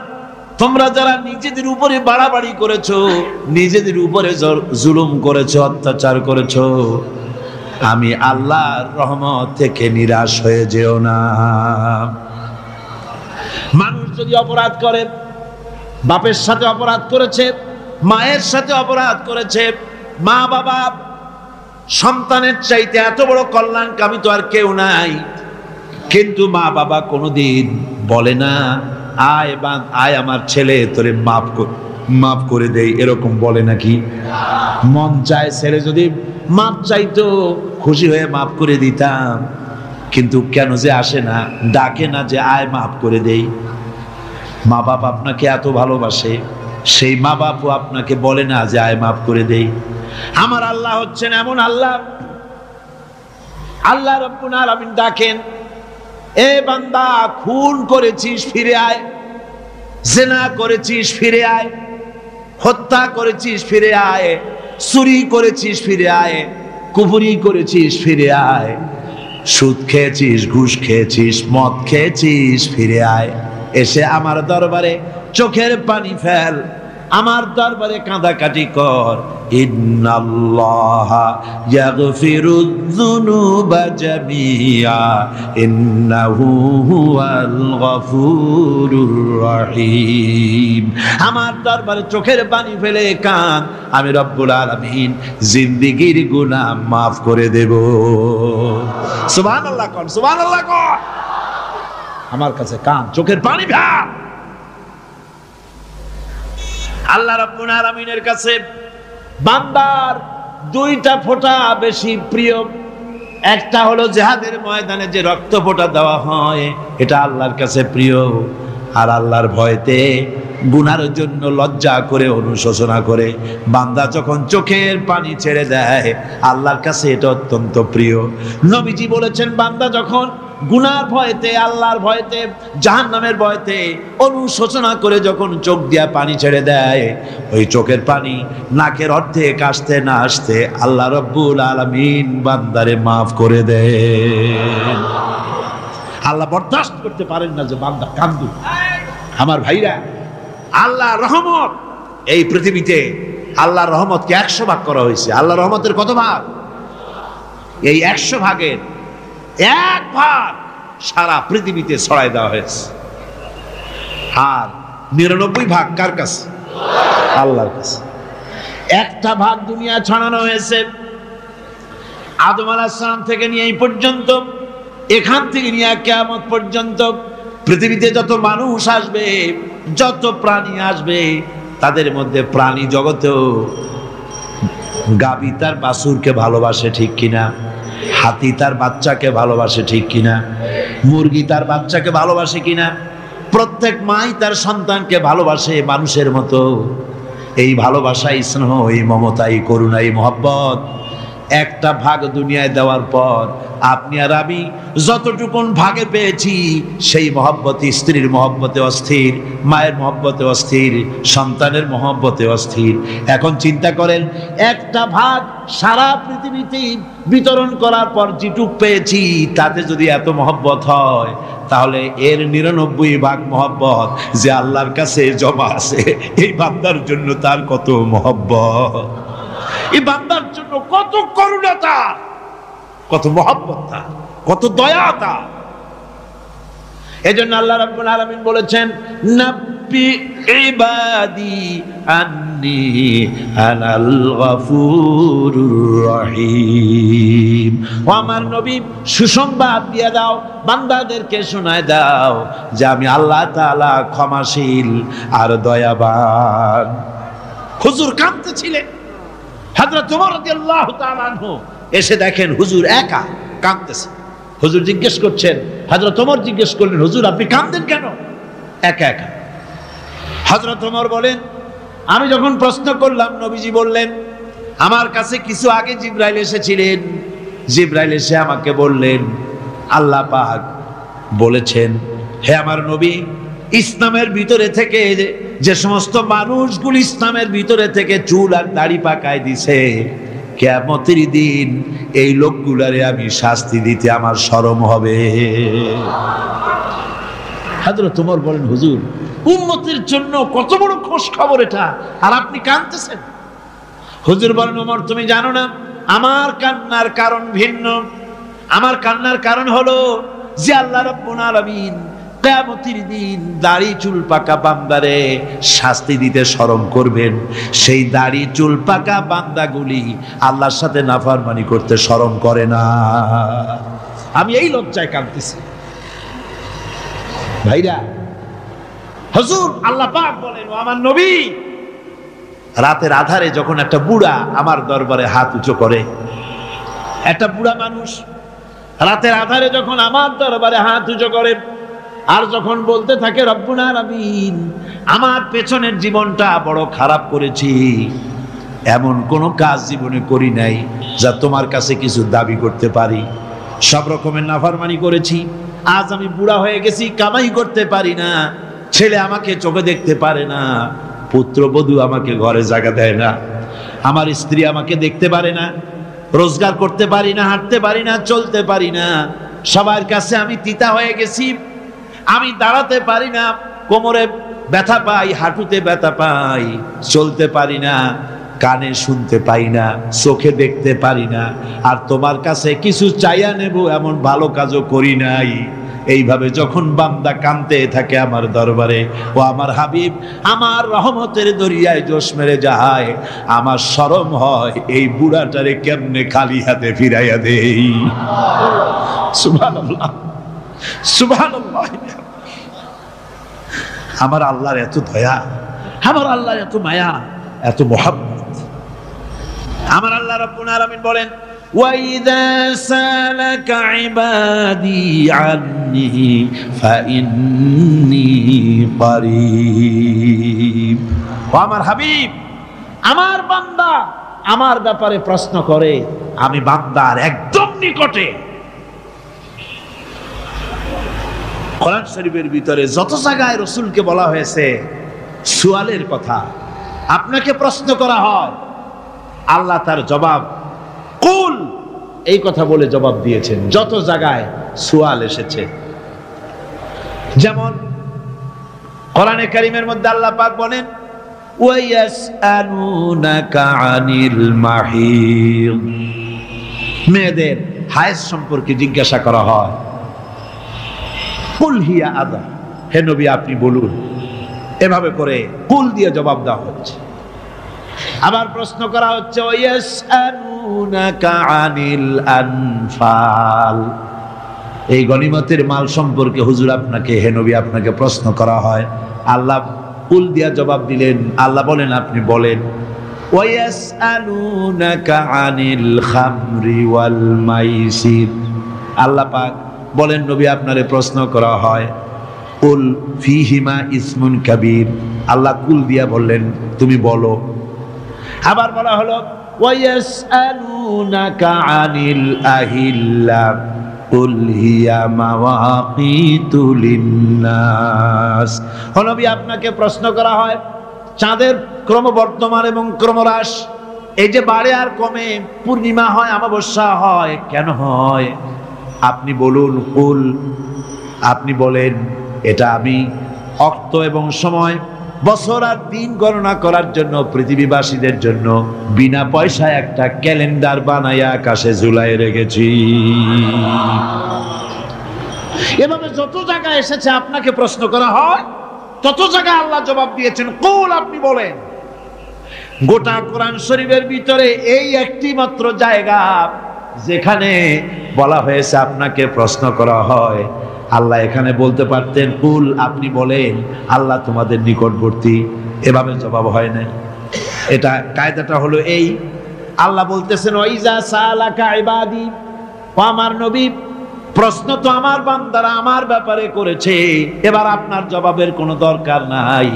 তোমরা যারা নিজেদের উপরে বাড়াবাড়ি করেছো, নিজেদের উপরে জুলুম করেছো, অত্যাচার করেছো, আমি আল্লাহর রহমত থেকে নিরাশ হয়ে যেও না। মানুষ যদি অপরাধ করে, বাপের সাথে অপরাধ করেছে, মায়ের সাথে অপরাধ করেছে, মা বাবা সন্তানের চাইতে এত বড় কল্যাণকামী তো আর কেউ নাই, কিন্তু মা বাবা কোনোদিন বলে না, আয় আমার ছেলে তোরে মাফ করে দেই, এরকম বলে নাকি? মন চায় ছেলে যদি মাপ চাইতো, খুশি হয়ে মাফ করে দিতাম, কিন্তু কেন যে আসে না, ডাকে না যে আয় মাফ করে দেই। মা বাপ আপনাকে এত ভালোবাসে, সেই মা বাপও আপনাকে বলে না যে আয় মাফ করে দেই। আমার আল্লাহ হচ্ছেন এমন আল্লাহ, আল্লাহ রাব্বুল আলামিন ডাকেন, এ বান্দা, খুন করেছিস ফিরে আয়, জিনা করেছিস ফিরে আয়, হত্যা করেছিস ফিরে আয়, চুরি করেছিস ফিরে আয়, কুফরি করেছিস ফিরে আয়, সুদ খেয়েছিস, ঘুষ খেয়েছিস, মদ খেয়েছিস ফিরে আয়, এসে আমার দরবারে চোখের পানি ফেল, আমার দরবারে কাঁদাকাটি কর। ইন্নাল্লাহা ইয়াগফিরুয যুনুবা জামিআ ইন্নাহু হুয়াল গফুরুর রহিম। আমার দরবারে চোখের পানি ফেলে কাঁদ, আমি রব্বুল আলামিন জিন্দেগীর গুনাহ মাফ করে দেব। সুবহানাল্লাহ কোন, সুবহানাল্লাহ কোন। আমার কাছে কাঁদ, চোখের পানি ফেল। আল্লাহ রাব্বুল আলামিনের কাছে বান্দার দুইটা ফোঁটা বেশি প্রিয়। একটা হলো জিহাদের ময়দানে যে রক্ত ফোঁটা দেওয়া হয়, এটা আল্লাহর কাছে প্রিয়। আর আল্লাহর ভয়তে গুনার জন্য লজ্জা করে অনুশোচনা করে বান্দা যখন চোখের পানি ছেড়ে দেয়, আল্লাহর কাছে এটা অত্যন্ত প্রিয়। নবীজি বলেছেন, বান্দা যখন গুনার ভয়তে, আল্লাহর ভয়তে, জাহান্নামের ভয়তে অনুশোচনা করে যখন চোখ দিয়া পানি ছেড়ে দেয়, ওই চোখের পানি নাকের অর্ধেক আসতে না আসতে আল্লাহ রব্বুল আলামিন বান্দারে মাফ করে দেন। আল্লাহ বরদাস্ত করতে পারেন না যে বান্দা কান্দুক। আমার ভাইরা, আল্লাহর রহমত এই পৃথিবীতে, আল্লাহর রহমতকে 100 ভাগ করা হয়েছে। আল্লাহর রহমতের কত ভাগ? এই 100 ভাগের 1 ভাগ সারা পৃথিবীতে ছড়াই দেওয়া হয়েছে। আর 99 ভাগ কার কাছে? আল্লাহর কাছে। একটা ভাগ দুনিয়া ছড়ানো হয়েছে আদম আলাইহিস সালাম থেকে নিয়ে এই পর্যন্ত, এখান থেকে নিয়ে কিয়ামত পর্যন্ত পৃথিবীতে যত মানুষ আসবে, যত প্রাণী আসবে, তাদের মধ্যে প্রাণী জগতেও গাভী তার বাছুরকে ভালোবাসে ঠিক কিনা, হাতি তার বাচ্চাকে ভালোবাসে ঠিক কিনা, মুরগি তার বাচ্চাকে ভালোবাসে কিনা, প্রত্যেক মাই তার সন্তানকে ভালোবাসে মানুষের মতো। এই ভালোবাসা, এই স্নেহ, এই মমতা, এই করুণা, এই মহব্বত একটা ভাগ দুনিয়ায় দেওয়ার পর আপনি আর আমি যতটুকুন ভাগে পেয়েছি, সেই মহব্বতে, স্ত্রীর মহব্বতে অস্থির, মায়ের মহব্বতে অস্থির, সন্তানের মহব্বতে অস্থির। এখন চিন্তা করেন, একটা ভাগ সারা পৃথিবীতে বিতরণ করার পর যেটুক পেয়েছি, তাতে যদি এত মহব্বত হয়, তাহলে এর 99 ভাগ মহব্বত যে আল্লাহর কাছে জমা আছে, এই বান্দার জন্য তার কত মহব্বত, এই বান্দার জন্য কত করুণা তার, কত মহব্বত তার, কত দয়া তার। এজন্য আল্লাহ রাব্বুল আলামিন বলেছেন, নাব্বি ইবাদি আন্নি আনাল গফুরুর রহিম। ও আমার নবী, সুসংবাদ দিয়ে দাও, বান্দাদেরকে শোনায় দাও যে আমি আল্লাহ তাআলা ক্ষমাশীল আর দয়াবান। হুজুর কাঁদতেছিলেন, হযরত ওমর রাদিয়াল্লাহু তাআলা আনহু এসে দেখেন হুজুর একা কাঁদতেছে। হুজুর জিজ্ঞেস করছেন, হযরত ওমর জিজ্ঞেস করলেন, হুজুর আপনি কাঁদেন কেন একা একা? হযরত ওমর বলেন, আমি যখন প্রশ্ন করলাম, নবীজি বললেন, আমার কাছে কিছু আগে জিবরাইল এসেছিলেন। জিবরাইল এসে আমাকে বললেন, আল্লাহ পাক বলেছেন, হে আমার নবী, ইসলামের ভিতরে থেকে যে সমস্ত মানুষগুলো ইসলামের ভিতরে থেকে চুল আর দাড়ি পাকায় দিছে, কিয়ামতের দিন এই লোকগুলারে আমি শাস্তি দিতে আমার শরম হবে। হযরত ওমর বলেন, হুজুর উম্মতের জন্য কত বড় খোশ খবর এটা, আর আপনি কাঁদতেছেন। হুজুর বলেন, ওমর তুমি জানো না, আমার কান্নার কারণ ভিন্ন। আমার কান্নার কারণ হলো যে আল্লাহ রাব্বুল আলামিন কিয়ামতের দিন দাড়ি চুল পাকা বান্দারে শাস্তি দিতে শরম করবেন। সেই দাড়ি চুল পাকা বান্দাগুলি আল্লাহর সাথে নাফরমানি করতে শরম করে না। আমি এই লজ্জায় কাঁদতেছি। ভাইরা, হুজুর আল্লাহ পাক বলেন, ও আমার নবী, রাতের আধারে যখন একটা বুড়া আমার দরবারে হাত উঁচু করে, একটা বুড়া মানুষ রাতের আধারে যখন আমার দরবারে হাত উঁচু করে, আর যখন বলতে থাকে, রব্বুল আলামিন আমার পেছনের জীবনটা বড় খারাপ করেছি, এমন কোনো কাজ জীবনে করি নাই যা তোমার কাছে কিছু দাবি করতে পারি, সব রকমের নাফরমানি করেছি, আজ আমি বুড়া হয়ে গেছি, কামাই করতে পারি না, ছেলে আমাকে চোখে দেখতে পারে না, পুত্রবধূ আমাকে ঘরে জায়গা দেয় না, আমার স্ত্রী আমাকে দেখতে পারে না, রোজগার করতে পারি না, হাঁটতে পারি না, চলতে পারি না, সবার কাছে আমি তিতা হয়ে গেছি, আমি দাঁড়াতে পারি না, কোমরে ব্যথা পাই, হাঁটুতে ব্যথা পাই, চলতে পারি না, কানে শুনতে পাই না, চোখে দেখতে পারি না, আর তোমার কাছে কিছু চাইয়া নেব এমন ভালো কাজও করি নাই। এইভাবে যখন বান্দা কাঁদতে থাকে আমার দরবারে, ও আমার হাবিব আমার রহমতের দরিয়ায় জোশ মেরে যায়, আমার শরম হয় এই বুড়াটারে কেমনে খালি হাতে ফিরাইয়া দেই। সুবহানাল্লাহ, সুবহানাল্লাহ। আমার আল্লাহর এত দয়া, আমার আল্লাহর এত মায়া, এত মোহাব্বত। আমার আল্লাহ রাব্বুল আলামিন বলেন, وَإِذَا سَأَلَكَ عِبَادِي عَنِّي فَإِنِّي قَرِيبٌ। ও আমার হাবিব, আমার বান্দা আমার ব্যাপারে প্রশ্ন করে, আমি বান্দার একদম নিকটে। কোরআন শরীফের ভিতরে যত জায়গায় রাসূলকে বলা হয়েছে সুয়ালের কথা, আপনাকে প্রশ্ন করা হয়, আল্লাহ তার জবাব কুল এই কথা বলে জবাব দিয়েছেন। যত জায়গায় সুয়াল এসেছে, যেমন কোরআনে কারীমের মধ্যে আল্লাহ পাক বলেন, ওয়ায়াসআলুনাকা আনিল মাহিদ, মেয়েদের হায়েজ সম্পর্কে জিজ্ঞাসা করা হয়, কুল হিয়া আযা, হে নবী আপনি বলুন। এভাবে করে কুল দিয়ে জবাব দেওয়া হচ্ছে। আবার প্রশ্ন করা হচ্ছে, ওয়ায়াসআলুনাকা আনিল আনফাল, এই গনিমতের মাল সম্পর্কে হুজুর আপনাকে, হে নবী আপনাকে প্রশ্ন করা হয়। আল্লাহ কুল দিয়া জবাব দিলেন, আল্লাহ বলেন আপনি বলেন। ওয়ায়াসআলুনাকা আনিল খামরি ওয়াল মাইসির, আল্লাহ পাক বলেন নবী আপনারে প্রশ্ন করা হয়, কুল ফীহিমা ইসমুন কাবীর, আল্লাহ কুল দিয়া বললেন তুমি বলো। আবার বলা হলো, ওয়ায়াসআলুনাকা আনিল আহিল্লা কুল হিয়া মাওয়াকিতু লিন্নাস, ও নবী আপনাকে প্রশ্ন করা হয় চাঁদের ক্রমবর্ধমান এবং ক্রমহ্রাস, এই যে বাড়ে আর কমে, পূর্ণিমা হয় অমাবস্যা হয়, কেন হয় আপনি বলুন। কুল, আপনি বলেন এটা আমি অক্ত এবং সময়, বছর আর দিন গণনা করার জন্য পৃথিবীবাসীদের জন্য বিনা পয়সায় একটা ক্যালেন্ডার বানাইয়া আকাশে ঝুলাই রেখেছি। এভাবে যত জায়গায় এসেছে আপনাকে প্রশ্ন করা হয়, তত জায়গায় আল্লাহ জবাব দিয়েছেন কুল, আপনি বলেন। গোটা কোরআন শরীফের ভিতরে এই একটি মাত্র জায়গা যেখানে বলা হয়েছে আপনাকে প্রশ্ন করা হয়, আল্লাহ এখানে বলতে পারতেন কুল আপনি বলেন, আল্লাহ তোমাদের নিকটবর্তী, এভাবে জবাব হয় না। এটা কায়দাটা হলো এই, আল্লাহ বলতেছেন ওয়াইজা সালাকা ইবাদি, ও আমার নবী প্রশ্ন তো আমার বান্দারা আমার ব্যাপারে করেছে, এবার আপনার জবাবের কোনো দরকার নাই,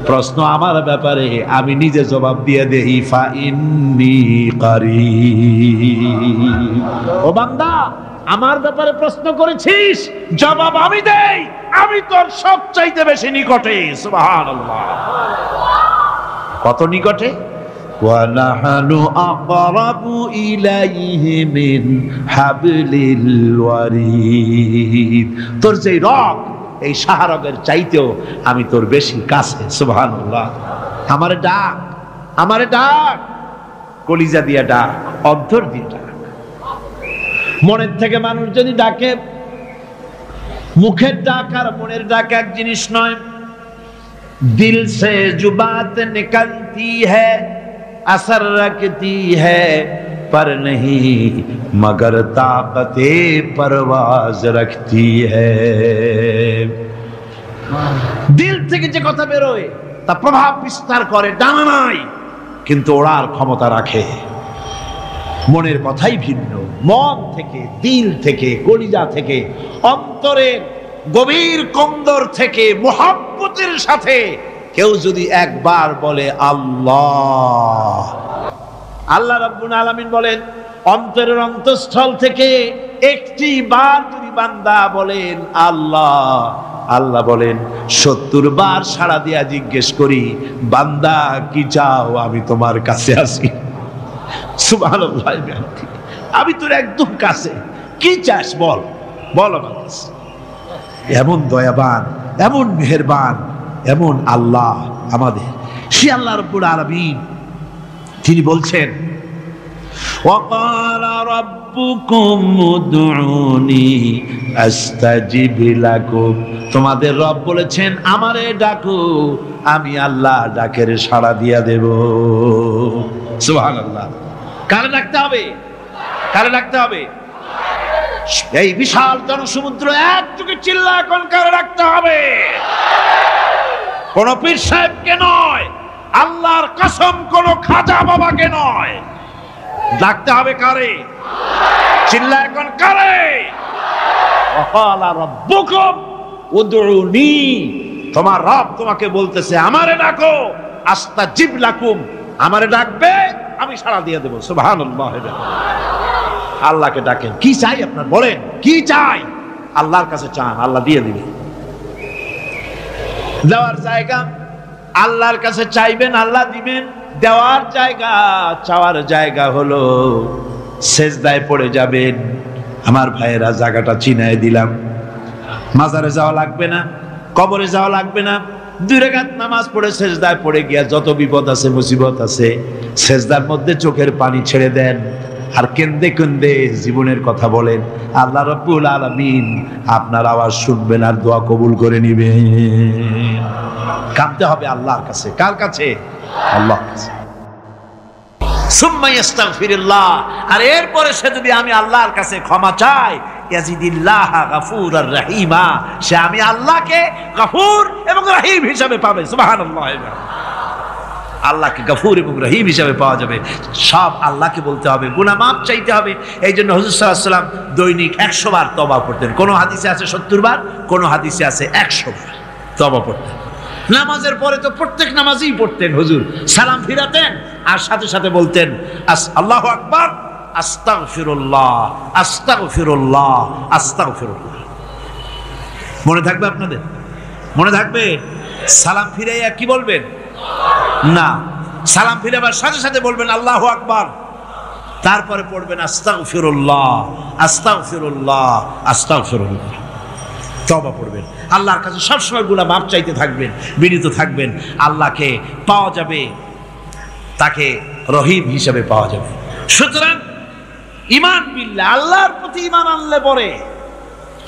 প্রশ্ন আমার ব্যাপারে আমি নিজে জবাব দিয়ে দেই, ফা ইন্নী কারীব, ও বান্দা আমার ব্যাপারে প্রশ্ন করেছিস, জবাব আমি দেই, আমি তোর সবচাইতে বেশি নিকটে। সুবহানাল্লাহ, কত নিকটে? ওয়ানাহানু আকরাবু ইলাইহি মিন হাবলিল ওয়ারিদ, তোর যে রগ এই শাহরগের চাইতেও আমি তোর বেশি কাছে। সুবহানাল্লাহ, আমারে ডাক, আমারে ডাক, কলিজা দিয়া ডাক, অন্তর দিয়ে ডাক। মনের থেকে মানুষ যদি ডাকে, মুখের ডাক আর মনের ডাক এক জিনিস নয়। দিল সে जो बात निकलती है असर रखती है पर नहीं मगर ताकते परवाज रखती है। দিল থেকে যে কথা বেরোয় তা প্রভাব বিস্তার করে, ডানা নাই কিন্তু ওড়ার ক্ষমতা রাখে। মনের কথাই ভিন্ন, মন থেকে, দিল থেকে, কলিজা থেকে, অন্তরের গভীর কন্দর থেকে মুহাব্বতের সাথে কেউ যদি একবার বলে আল্লাহ, আল্লাহ রাব্বুল আলামিন বলেন অন্তরের অন্তঃস্থল থেকে একটি বার যদি বান্দা বলেন আল্লাহ, আল্লাহ বলেন 70 বার সাড়া দিয়া জিজ্ঞেস করি, বান্দা কি চাও, আমি তোমার কাছে আসি। সুবহানাল্লাহ, আমি তোর একদম কাছে, কি চাস বল, বল আমার কাছে। এমন দয়াবান, এমন মেহেরবান, এমন আল্লাহ আমাদের, সে আল্লাহ রাব্বুল আলামিন তিনি বলছেন ওয়াকালা রাব্বুকুম উদউনি আস্তাজিব লাকুম, তোমাদের রব বলেছেন আমারে ডাকো, আমি আল্লাহ ডাকের সাড়া দিয়া দেব। সুবহানাল্লাহ। কারে ডাকতে হবে? কারে ডাকতে হবে? এই বিশাল জনসমুদ্র একযোগে চিল্লা এখন কারে ডাকতে হবে? কোন পীর সাহেবকে নয়, আল্লাহর কসম কোন খাজা বাবাকে নয়, ডাকতে হবে কারে? চিল্লা এখন কারে? ওয়াকালা রাব্বুকুম উদউনি, তোমার রব তোমাকে বলতেছে আমারে ডাকো, আস্তাজিব লাকুম, আমারে ডাকবে আমি সাড়া দিয়ে দেব। সুবহানাল্লাহ। আল্লাহকে ডাকেন, কি চাই আপনার বলেন, কি চাই? আল্লাহর কাছে চান, আল্লাহ দিয়ে দিবে। দেওয়ার জায়গা আল্লাহর কাছে চাইবেন, আল্লাহ দিবেন। দেওয়ার জায়গা, চাওয়ার জায়গা হলো সেজদায় পড়ে যাবেন। আমার ভাইয়েরা, জায়গাটা চিনায় দিলাম। মাজারে যাওয়া লাগবে না, কবরে যাওয়া লাগবে না, 2 রাকাত নামাজ পড়ে সেজদায় পড়ে গিয়া যত বিপদ আছে মুসিবত আছে সেজদার মধ্যে চোখের পানি ছেড়ে দেন, আর কেন্দে কেন্দে জীবনের কথা বলেন। আল্লাহ রাব্বুল আলামিন আপনার আওয়াজ শুনবেন আর দোয়া কবুল করে নিবেন। কাঁদতে হবে আল্লাহর কাছে। কার কাছে? আল্লাহর কাছে। সুম্মা ইস্তাগফিরুল্লাহ, আর এরপরে সে যদি আমি আল্লাহর কাছে ক্ষমা চাই, ইয়াজিদিল্লাহ গফুরার রহিমা, সে আমি আল্লাহকে গফুর এবং রহিম হিসাবে পাবে। সুবহানাল্লাহ। আল্লাহকে গফুর এবং রহিম হিসাবে পাওয়া যাবে। সব আল্লাহকে বলতে হবে, গুনাহ মাফ চাইতে হবে। এই জন্য হুজুর সাল্লাল্লাহু আলাইহি ওয়াসাল্লাম দৈনিক 100 বার তওবা পড়তেন। কোন হাদিসে আছে 70 বার, কোন হাদিসে আছে 100 বার তওবা পড়তেন। নামাজের পরে তো প্রত্যেক নামাজই পড়তেন হুজুর, সালাম ফিরাতেন আর সাথে সাথে বলতেন আল্লাহু আকবার, আস্তাগফিরুল্লাহ, আস্তাগফিরুল্লাহ, আস্তাগফিরুল্লাহ। মনে থাকবে আপনাদের? মনে থাকবে? সালাম ফিরাইয়া কি বলবেন? না, সালাম ফিরাবার সাথে সাথে বলবেন আল্লাহু আকবার, তারপরে পড়বেন আস্তাগফিরুল্লাহ, আস্তাগফিরুল্লাহ, আস্তাগফিরুল্লাহ। তওবা পড়বেন, আল্লাহর কাছে সবসময় গুনাহ মাফ চাইতে থাকবেন, বিনীত থাকবেন। আল্লাহকে পাওয়া যাবে, তাকে রহিম হিসেবে পাওয়া যাবে। সুতরাং ঈমান বিল্লাহ, আল্লাহর প্রতি ঈমান আনলে পরে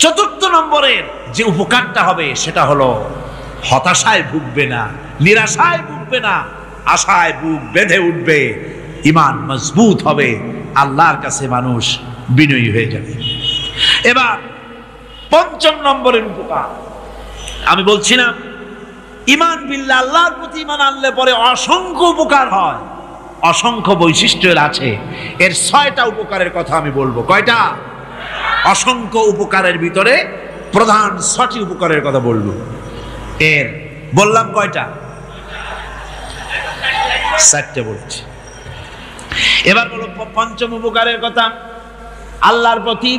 4 নম্বরের যে উপকারটা হবে সেটা হলো হতাশায় ভুগবে না, নিরাশায় ভুগবে না, আশায় বুক বেঁধে উঠবে, ঈমান মজবুত হবে, আল্লাহর কাছে মানুষ বিনয়ী হয়ে যাবে। এবার 5 নম্বরের উপকার আমি বলছিলাম, ঈমান বিল্লাহ, আল্লাহর প্রতি ঈমান আনলে পরে অসংখ্য উপকার হয়, অসংখ্য বৈশিষ্ট্যের আছে। এর 6টা উপকারের কথা আমি বলবো। কয়টা? অসংখ্য উপকারের ভিতরে প্রধান 6টি উপকারের কথা বলবো। এর বললাম কয়টা? 4টে বলছি। এবার বলো 5ম উপকারের কথা। আল্লাহর প্রতি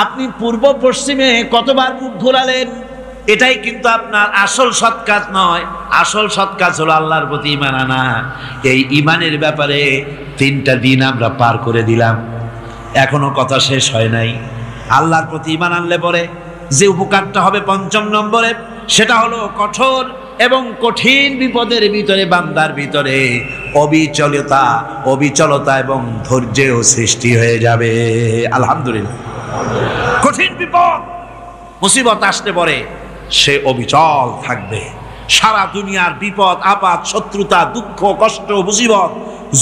আপনি পূর্ব পশ্চিমে কতবার মুখ ঘোরালেন, এটাই কিন্তু আপনার আসল সৎ কাজ নয়। আসল সৎ কাজ হলো আল্লাহর প্রতি ঈমান আনা। এই ঈমানের ব্যাপারে 3টা দিন আমরা পার করে দিলাম, এখনো কথা শেষ হয় নাই। আল্লাহর প্রতি ঈমান আনলে পরে যে উপকারটা হবে 5ম নম্বরে, সেটা হলো কঠোর এবং কঠিন বিপদের ভিতরে বান্দার ভিতরে অবিচলতা এবং ধৈর্যের সৃষ্টি হয়ে যাবে। আলহামদুলিল্লাহ। কঠিন বিপদ মুসিবত আসতে পরে সে অবিচল থাকবে। সারা দুনিয়ার বিপদ আপদ, শত্রুতা, দুঃখ, কষ্ট, মুসিবত,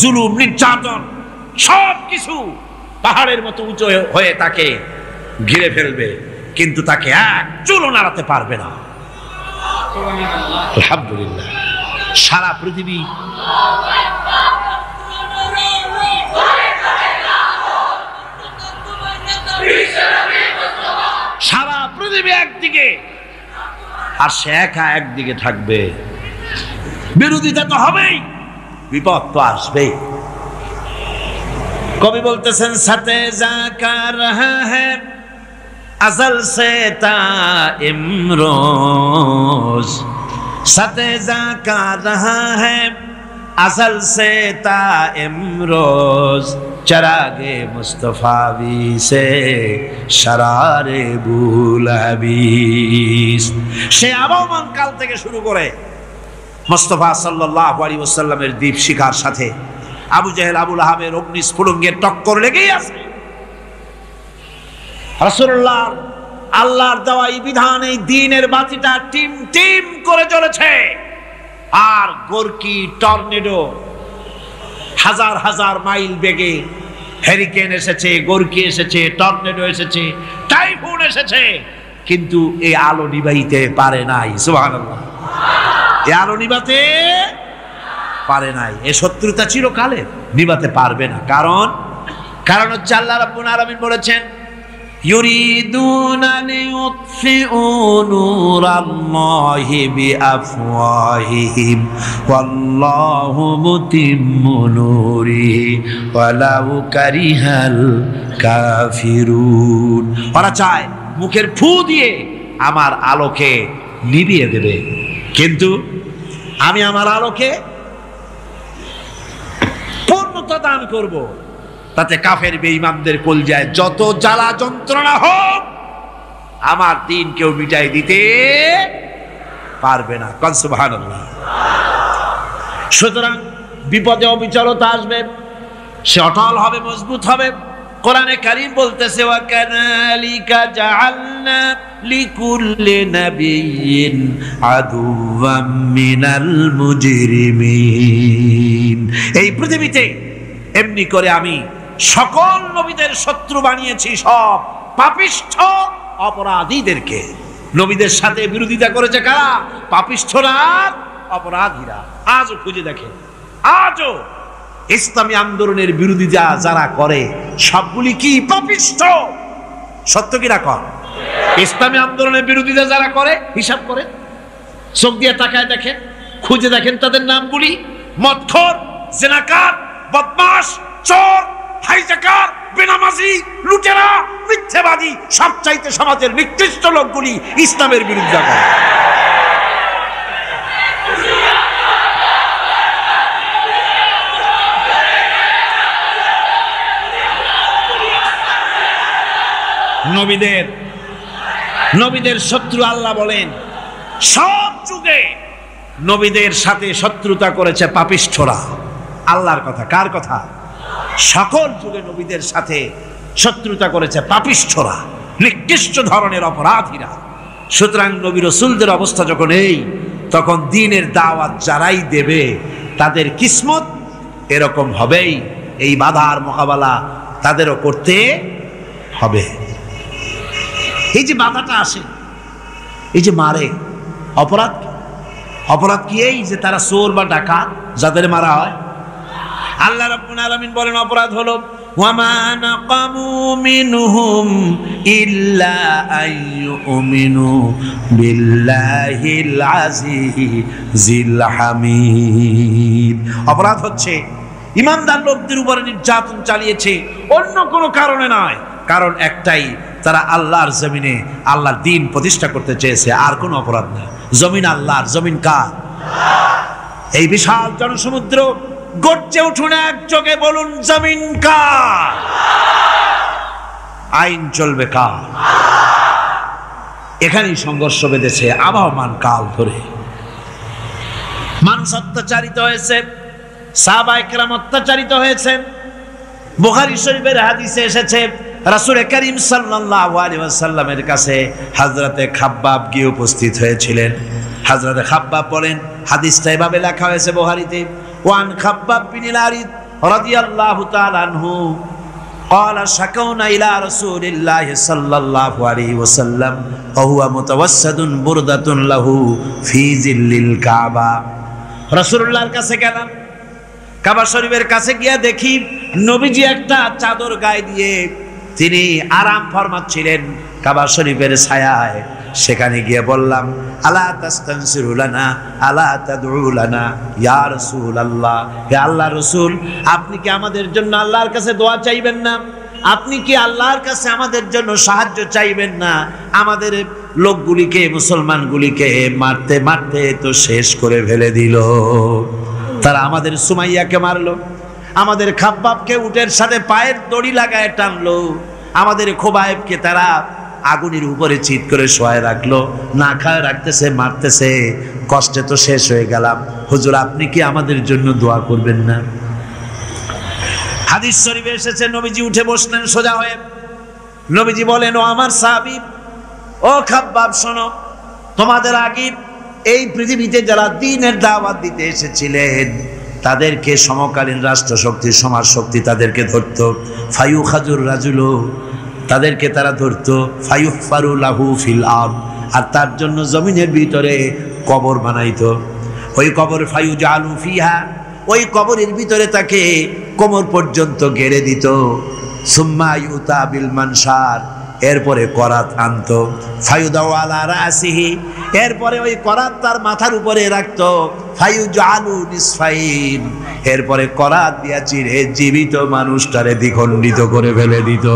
জুলুম, নির্যাতন সব কিছু পাহাড়ের মতো উঁচু হয়ে তাকে ঘিরে ফেলবে, কিন্তু তাকে এক চুলও নাড়াতে পারবে না। আলহামদুলিল্লাহ। সারা পৃথিবী একদিকে আর সে একা একদিকে থাকবে। বিরোধিতা তো হবেই, বিপদ তো আসবেই। কবি বলতেছেন সাথে জাকা রহা হ্যায় अज़ल से ता इमरोज सतेजा का रहा है असल से ता इमरोज चरागे मुस्तफावी से शरारे बुलहबीस। সে আবহমান কাল থেকে শুরু করে মুস্তাফা সাল্লাল্লাহু আলাইহি ওয়াসাল্লামের দীপ শিখার সাথে আবু জেহেল আবু লাহাবের অগ্নিস্ফুলিঙ্গের টক্কর লেগেই আছে। রাসূলুল্লাহ আল্লাহর দেওয়া এই বিধান, এই দ্বীনের বাতিটা টিম টিম করে জ্বলেছে। আর গোরকি টর্নেডো হাজার হাজার মাইল বেগে হ্যারিকেন এসেছে, গোরকি এসেছে, টর্নেডো এসেছে, টাইফুন এসেছে, কিন্তু এই আলো নিভাইতে পারে নাই। সুবহানাল্লাহ, এই আলো নিভাতে পারে নাই। এই শত্রুতা চিরকালের, নিভাতে পারবে না। কারণ হচ্ছে আল্লাহ রাব্বুল আলামিন বলেছেন يريدون ليطفئوا نور الله بأفواههم والله متم نوره ولو كره الكافرون। ওরা চায় মুখের ফু দিয়ে আমার আলোকে নিভিয়ে দেবে, কিন্তু আমি আমার আলোকে পূর্ণতা দান করব। তাতে কাফের বেঈমানদের কলজায় যত জ্বালা যন্ত্রণা হোক, আমার দিন কেউ মিটাই দিতে পারবে না। কোন সুবহানাল্লাহ। সুতরাং বিপদে অবিচলতা আসবে, সে অটল হবে, মজবুত হবে। কোরআনে কারীম বলতেছে ওয়া কাযালিকা জাআলনা লিকুল্লি নাবিয়্যিন আদুওয়াম মিনাল মুজরিমিন। এই পৃথিবীতে এমনি করে আমি সকল নবীদের শত্রু বানিয়েছি, সব পাপিষ্ঠ অপরাধীদেরকে। নবীদের সাথে বিরোধিতা করেছে কারা? পাপিষ্ঠরা, অপরাধীরা। আজও খুঁজে দেখেন, আজও ইসলামী আন্দোলনের বিরোধিতা যারা করে সবগুলি কি পাপিষ্ঠ? সত্য কিনা কর? ইসলামী আন্দোলনের বিরোধিতা যারা করে হিসাব করে চোখ দিয়ে তাকায় দেখেন, খুঁজে দেখেন তাদের নামগুলি। মদখোর, জিনাকার, বদমাশ, চোর, হাইজাকার, বেনামাজি, লুটেরা, মিথ্যাবাদী, সবচাইতে সমাজের নিকৃষ্ট লোকগুলি ইসলামের বিরুদ্ধে করে। নবীদের শত্রু আল্লাহ বলেন সব যুগে নবীদের সাথে শত্রুতা করেছে পাপিষ্ঠরা। আল্লাহর কথা, কার কথা? সকল যুগে নবীদের সাথে শত্রুতা করেছে পাপিষ্ঠরা, নিকৃষ্ট ধরনের অপরাধীরা। সুতরাং নবী রাসূলদের অবস্থা যখন এই, তখন দ্বীনের দাওয়াত যারাই দেবে তাদের কিসমত এরকম হবেই। এই বাধার মোকাবেলা তাদেরও করতে হবে। এই যে বাধাটা আসে, এই যে মারে, অপরাধ কি? এই যে তারা চোর বা ডাকাত যাদের মারা হয়। আল্লাহ রাব্বুল আলামিন বলেন অপরাধ হলো ওয়ামা নাকামু মিনহুম ইল্লা আইয়ুমিনু বিল্লাহিল আজিজিল হামিদ। অপরাধ হচ্ছে ইমানদার লোকদের উপরে নির্যাতন চালিয়েছে, অন্য কোনো কারণে নয়। কারণ একটাই, তারা আল্লাহর জমিনে আল্লাহর দ্বীন প্রতিষ্ঠা করতে চেয়েছে, আর কোনো অপরাধ নেই। জমিন আল্লাহর, জমিন কার? এই বিশাল জনসমুদ্র গর্জে উঠুন একযোগে, বলুন জমিন কার? আইন চলবে কার? এখানেই সংঘর্ষ বেঁধেছে আবহমান কাল ধরে। মানুষ অত্যাচারিত হয়েছে, সাহাবায়ে কেরাম অত্যাচারিত হয়েছেন। বুখারী শরীফের হাদিসে এসেছে রাসূল করিম সাল্লাল্লাহু আলাইহি ওয়াসাল্লামের কাছে হযরতে খাব্বাব গিয়ে উপস্থিত হয়েছিলেন। হযরতে খাব্বাব বলেন, হাদিসটা এভাবে লেখা হয়েছে বুখারীতে, ওয়ান খাব্বাব বিন আরিদ রাদিয়াল্লাহু তাআলা আনহু قال شكونا إلى رسول الله صلى الله عليه وسلم وهو متوسد بردة له في ظل الكعبة। রাসূলুল্লাহর কাছে গেলাম, কাবা শরীফের কাছে গিয়ে দেখি নবীজি একটা চাদর গায়ে দিয়ে তিনি আরাম ফরমাচ্ছিলেন কাবা শরীফের ছায়ায়। সেখানে গিয়ে বললাম, আলা তাস্তানসিরু লানা আলা তাদউ লানা ইয়া রাসূলুল্লাহ, হে আল্লাহর রাসূল, আপনি কি আমাদের জন্য আল্লাহর কাছে দোয়া চাইবেন না? আপনি কি আল্লাহর কাছে আমাদের জন্য সাহায্য চাইবেন না? আমাদের লোকগুলিকে, মুসলমানগুলিকে মারতে মারতে তো শেষ করে ফেলে দিল। তারা আমাদের সুমাইয়াকে মারলো, আমাদের খাব্বাবকে উটের সাথে পায়ের দড়ি লাগায় টানলো, আমাদের খোবায়েবকে তারা আগুনের উপরে চিৎ করে শোয়ায় রাখলো, না খায় রাখতেছে, মারতেছে। কষ্টে তো শেষ হয়ে গেলাম, হুজুর আপনি কি আমাদের জন্য দোয়া করবেন না? হাদিস শরীফে এসেছে, নবীজি উঠে বসলেন সোজা হয়ে। নবীজি বলেন, ও আমার সাহাবী, ও খাব্বাব শোনো, তোমাদের আগে এই পৃথিবীতে যারা দ্বীনের দাওয়াত দিতে এসেছিলেন তাদেরকে সমকালীন রাষ্ট্রশক্তি, সমাজ শক্তি তাদেরকে ধরতো। ফায়ুখাজুর রাজুলু, তাদেরকে তারা ধরতো। ফায়ুহফারু লাহু ফিল আরদ, আর তার জন্য জমিনের ভিতরে কবর বানাইতো। ওই কবর ফায়ুজালু ফিহা, ওই কবরের ভিতরে তাকে কোমর পর্যন্ত গেড়ে দিত। সুম্মা ইউতা বিল মানশার, এরপরে করাত আনতো। ফায়ুদাউ আলা রাসিহি, এরপরে ওই করাত তার মাথার উপরে রাখতো। ফায়ুজালু নিসফাইন, এরপরে করাত দিয়া চিরে জীবিত মানুষটারে দ্বিখণ্ডিত করে ফেলে দিত।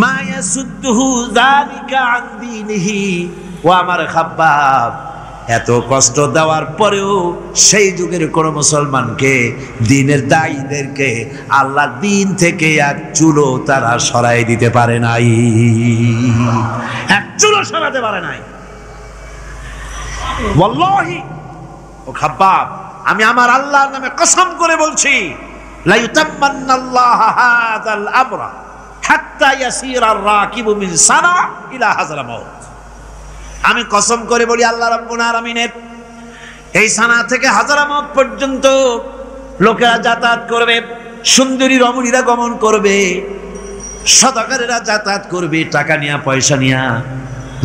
মা ইয়াসুদ্দুহু যালিকা আন দীনিহি, ও আমার খাব্বাব, এত কষ্ট দেওয়ার পরেও সেই যুগের কোন মুসলমানকে, দ্বীনের দায়ীদেরকে আল্লাহ দ্বীন থেকে এক চুলো তারা সরাই দিতে পারে নাই, এক চুলো সরাতে পারে নাই। ওয়াল্লাহি, ও খাব্বাব, আমি আমার আল্লাহর নামে কসম করে বলছি, লা ইউতাম্মান্নাল্লাহু হাযাল আমরা হাত্তা ইয়াসিরা আর-রাকিবু মিন সানা ইলা হাযরামাউত। আমি কসম করে বলি, আল্লাহ রাব্বুল আলামিনের এই সানা থেকে হাজারামাউত পর্যন্ত লোকেরা যাতায়াত করবে, সুন্দরী রমণীরা গমন করবে, সদাগরেরা যাতায়াত করবে, টাকা নিয়া পয়সা নিয়া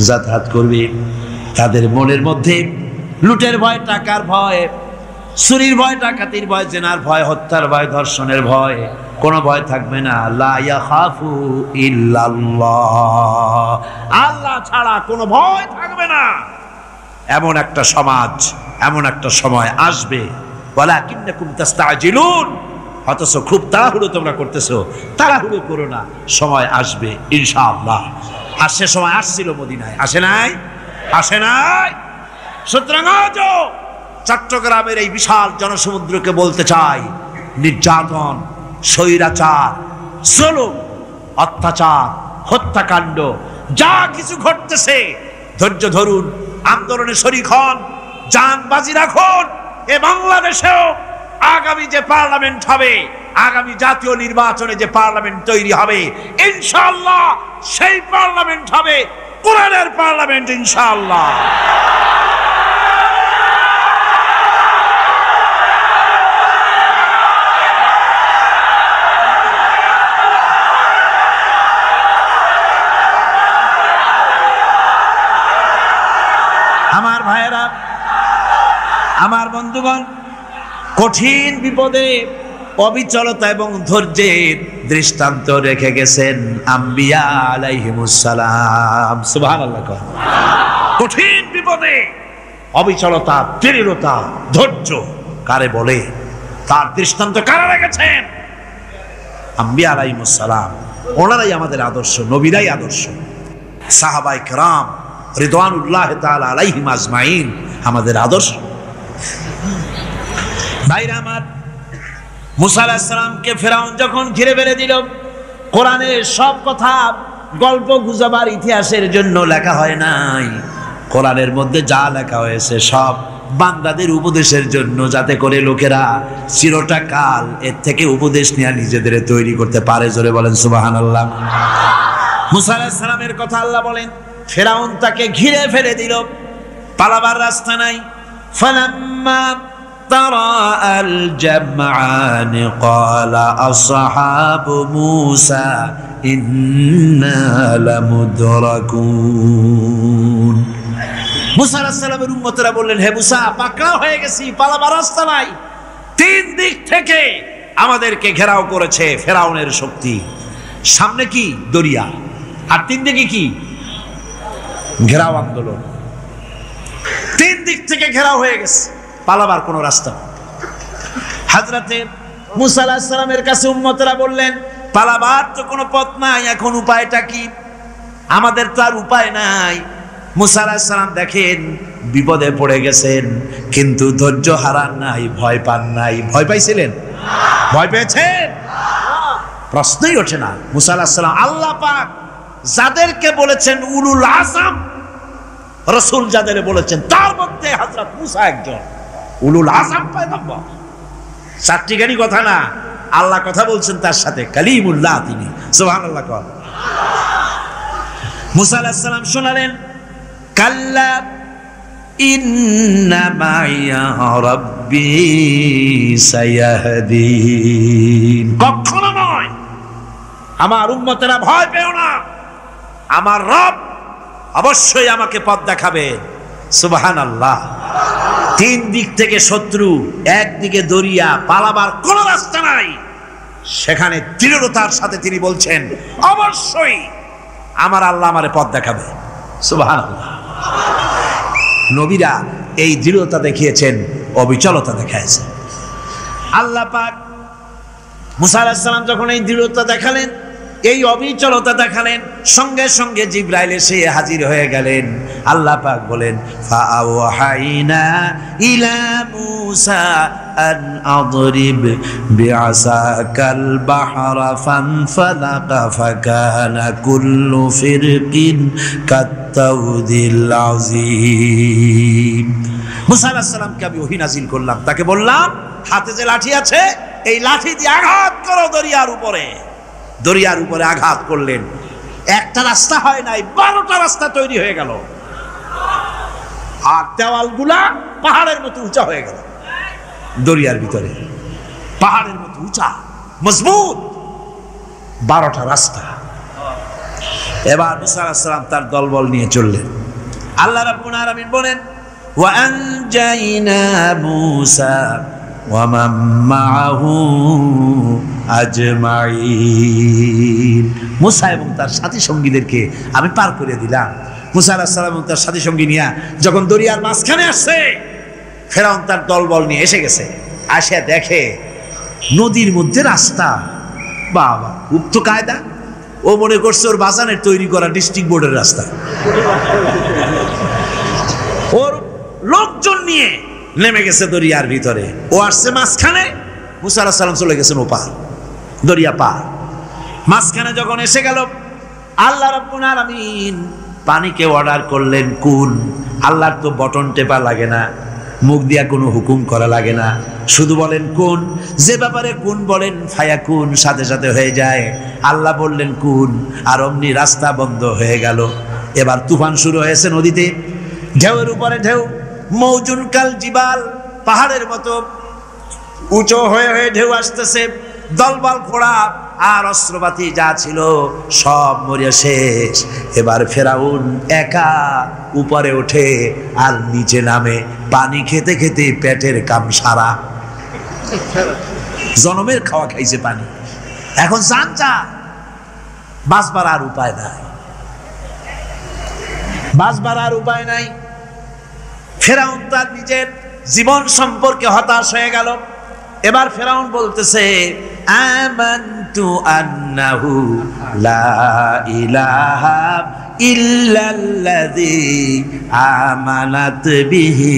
যাতায়াত করবে। তাদের মনের মধ্যে লুটের ভয়, টাকার ভয়, চুরির ভয়, ডাকাতির ভয়, জেনার ভয়, হত্যার ভয়, ধর্ষণের ভয়, কোনো ভয় থাকবে না। লা ইয়াখাফু ইল্লাল্লাহ, আল্লাহ ছাড়া কোনো ভয় থাকবে না। এমন একটা সমাজ, এমন একটা সময় আসবে। ওয়ালাকিন্নাকুম তাস্তাজিলুন, অথচ খুব তাড়াহুড়ো তোমরা করতেছো। তাড়াহুড়ো করো না, সময় আসবে ইনশাআল্লাহ। আর সে সময় আসছিল মদিনায়, আসে নাই? আসে নাই? সুতরাং আজও চট্টগ্রামের এই বিশাল জনসমুদ্রকে বলতে চাই, নির্যাতন, স্বৈরাচার, জুলুম, অত্যাচার, হত্যাকাণ্ড যা কিছু ঘটতেছে, ধৈর্য ধরুন, আন্দোলনে শরীক হন, জান বাজি রাখুন। এ বাংলাদেশেও আগামী যে পার্লামেন্ট হবে, আগামী জাতীয় নির্বাচনে যে পার্লামেন্ট তৈরি হবে, ইনশাআল্লাহ সেই পার্লামেন্ট হবে কোরআনের পার্লামেন্ট ইনশাআল্লাহ। আমার ভাইয়েরা, আমার বন্ধুগণ, কঠিন বিপদে অবিচলতা এবং ধৈর্যের দৃষ্টান্ত রেখে গেছেন আম্বিয়া আলাইহিমুস সালাম। সুবহানাল্লাহ। কঠিন বিপদে অবিচলতা, দৃঢ়তা, ধৈর্য কারে বলে, তার দৃষ্টান্ত কারা রেখেছেন? আম্বিয়া আলাইহিমুস সালাম। ওনারাই আমাদের আদর্শ, নবীরাই আদর্শ। সাহাবায়ে কেরাম রিদওয়ানুল্লাহ তাআলা আলাইহিম আজমাইন আমাদের আদর্শ। ভাইরা আমার, মুসা আলাইহিস সালামকে ফেরাউন যখন ঘিরে ফেলে দিল, কোরআনের সব কথা গল্প গুজবার ইতিহাসের জন্য লেখা হয় নাই। কোরআনের মধ্যে যা লেখা হয়েছে সব বান্দাদের উপদেশের জন্য, যাতে করে লোকেরা চিরটা কাল এর থেকে উপদেশ নিয়ে নিজেদের তৈরি করতে পারে। জোরে বলেন সুবহানাল্লাহ। মুসা আলাইহিস সালামের কথা আল্লাহ বলেন, ফেরাউন তাকে ঘিরে ফেলে দিল, পালাবার রাস্তা নাই। ফালাম্মা তারাআল জামআন ক্বালা আসহাবু মূসা ইন্না লামুদরাকুন। মুসা আলাইহিস সালামের উম্মতরা বললেন, হে মুসা, পাকড়াও হয়ে গেছি, পালাবার রাস্তা নাই। তিন দিক থেকে আমাদেরকে ঘেরাও করেছে ফেরাউনের শক্তি। সামনে কি? দরিয়া, আর তিন দিকে কি? ঘেরাও আন্দোলন। তিন দিক থেকে ঘেরাও হয়ে গেছে, পালাবার কোনো রাস্তা। হযরতে মুসা আলাইহিস সালামের কাছে উম্মতরা বললেন, পালাবার তো কোনো পথ নাই, এখন উপায়টা কি? আমাদের তো আর উপায় নাই। মুসা আলাইহিস সালাম দেখেন বিপদে পড়ে গেছেন, কিন্তু ধৈর্য হারান নাই, ভয় পান নাই। ভয় পাইছিলেন? ভয় পেয়েছেন? প্রশ্নই ওঠে না। মুসা আলাইহিস সালাম আল্লাহ পাক যাদেরকে বলেছেন উলুল আযম রাসূল, যাদের বলেছেন তার মধ্যে হযরত মুসা একজন উলুল আযম পয়গম্বর। চারটি গাড়ি কথা না, আল্লাহ কথা বলছেন তার সাথে, কালিমুল্লাহ তিনি। সুবহানাল্লাহ। কর মুসা আলাইহিস সালাম শোনালেন, কাল্লা ইন্না মাইয়া রাব্বি সায়াহদিন। কখনো নয়, আমার উম্মতেরা ভয় পেও না, আমার রব অবশ্যই আমাকে পথ দেখাবেন। সুবহানাল্লাহ। তিন দিক থেকে শত্রু, একদিকে দরিয়া, পালাবার কোনো রাস্তা নাই, সেখানে দৃঢ়তার সাথে তিনি বলছেন অবশ্যই আমার আল্লাহ আমারে পথ দেখাবে। সুবহানাল্লাহ। নবীরা এই দৃঢ়তা দেখিয়েছেন, অবিচলতা দেখাইছেন। আল্লাহ পাক মুসা আলাইহিস সালাম যখন এই দৃঢ়তা দেখালেন, এই অবিচলতা দেখালেন, সঙ্গে সঙ্গে জিবরাইল এসে হাজির হয়ে গেলেন। আল্লাহ পাক বলেন, ফাআওহাইনা ইলা মুসা আন আদরিব বিআসাকাল বাহরা ফানফালাকা ফাকানা কুল্লু ফিরকিন কাত্তাউদিল আযীম। মুসা আলাইহিস সালামকে আমি ওহী নাযিল করলাম, তাকে বললাম হাতে যে লাঠি আছে এই লাঠি দিয়ে আঘাত করো দরিয়ার উপরে। দরিয়ার উপরে আঘাত করলেন, একটা রাস্তা হয় নাই, 12টা রাস্তা তৈরি হয়ে গেল, আর দেওয়ালগুলা পাহাড়ের মতো উঁচা হয়ে গেল। দরিয়ার ভিতরে পাহাড়ের মতো উঁচা মজবুত 12টা রাস্তা। এবার মুসা আলাইহিস সালাম তার দলবল নিয়ে চললেন। আল্লাহ রাব্বুল আলামিন বলেন, ওয়া আনজাইনা মুসা ওয়া মান মাআহু আজমাইন। মুসা এবং তার সাথী সঙ্গীদেরকে আমি পার করে দিলাম। মুসা আলাইহিস সালাম এবং তার সাথী সঙ্গী নিয়ে যখন দরিয়ার মাঝখানে আসছে, ফেরাউন তার দলবল নিয়ে এসে গেছে। আসে দেখে নদীর মধ্যে রাস্তা। বাবা, খুব তো কায়দা। ও মনে করছে ওর বাজানের তৈরি করা ডিস্ট্রিক্ট বোর্ডের রাস্তা। ওর লোকজন নিয়ে নেমে গেছে দরিয়ার ভিতরে, ও আসছে মাঝখানে, মুসা আলাইহিস সালাম চলে গেছেন ওপার, দরিয়া পার। মাঝখানে যখন এসে গেল, আল্লাহ রাব্বুল আলামিন পানিকে অর্ডার করলেন কুন। আল্লাহর তো বটন টেপা লাগে না, মুখ দিয়া কোনো হুকুম করা লাগে না, শুধু বলেন কুন। যে ব্যাপারে কুন বলেন ফায়াকুন, সাথে সাথে হয়ে যায়। আল্লাহ বললেন কুন, আর অমনি রাস্তা বন্ধ হয়ে গেল। এবার তুফান শুরু হয়েছে নদীতে, ঢেউয়ের উপরে ঢেউ, মৌজুন কাল জিবাল, পাহাড়ের মতো উঁচু হয়ে হয়ে ঢেউ আসতেছে। দলবল ঘোড়া আর অস্ত্রপাতি যা ছিল সব মরিয়া শেষ। এবার ফেরাউন একা উপরে ওঠে আর নিচে নামে, পানি খেতে খেতে পেটের কাম সারা। জনমের খাওয়া খাইছে পানি, এখন জান চা, বাঁচবার আর উপায় নাই, বাঁচবার আর উপায় নাই। ফেরাউন তার নিজের জীবন সম্পর্কে হতাশ হয়ে গেল। এবার ফেরাউন বলতেছে, আমানতু আন্নাহু লা ইলাহা ইল্লাল্লাযী আমানাত বিহি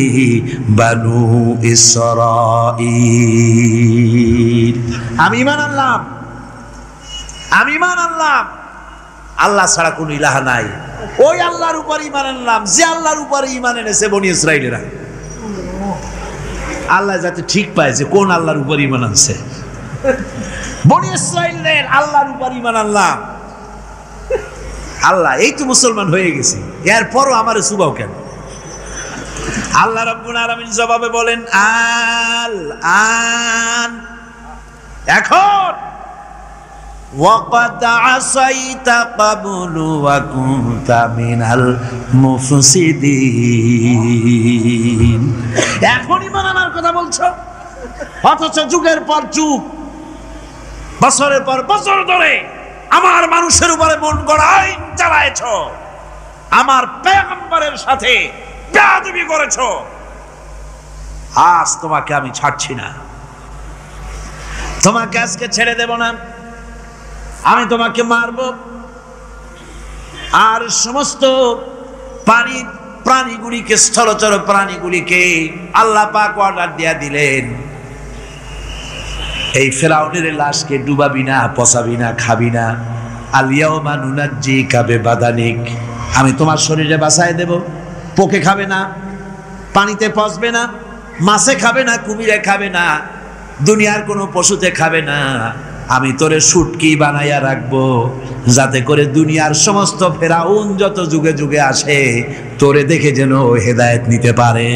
বানু ইসরাঈল। আমি ঈমান আনলাম, আমি ঈমান আনলাম আল্লাহ ছাড়া কোনো ইলাহা নাই। ওই আল্লাহর উপর ঈমান আনলাম যে আল্লাহর উপর ঈমান এনেছে বনি ইসরাঈলেরা। আল্লাহ যাতে ঠিক পায় যে কোন আল্লাহর উপর ঈমান আনছে। বনি ইসরাঈলের আল্লাহর উপর ঈমান আনলাম। আল্লাহ এই তো মুসলমান হয়ে গেছি, এরপরও আমারে সুবাও কেন? আল্লাহ রাব্বুল আলামিন জবাবে বলেন, আল আন, এখন ওয়াকাদ আসাইতা ক্বাবলু ওয়া কুনতা মিনাল মুফসিদিন। এখন ঈমান আনার কথা বলছো, অথচ যুগের পর যুগ, বছরের পর বছর ধরে আমার মানুষের উপরে মন গড়া আইন চালায়েছ, আমার পয়গম্বরের সাথে বেয়াদবি করেছ। আজ তোমাকে আমি ছাড়ছি না, তোমাকে আজকে ছেড়ে দেব না, আমি তোমাকে মারব। আর সমস্ত পানি প্রাণীগুলিকে, স্থলচর প্রাণীগুলিকে আল্লাহ পাক অর্ডার দিয়া দিলেন, এই ফেরাউনের লাশকে ডুবাবি না, পচাবি না, খাবি না। আলিয়াউমা নুনাজ্জিকা বিবাদানিক, আমি তোমার শরীরে বাঁচায় দেব। পোকে খাবে না, পানিতে পচবে না, মাছে খাবে না, কুমিরে খাবে না, দুনিয়ার কোনো পশুতে খাবে না। আমি তোরে শুটকি বানাইয়া রাখবো, যাতে করে দুনিয়ার সমস্ত ফেরাউন যত যুগে যুগে আসে তোরে দেখে যেন হেদায়েত নিতে পারে।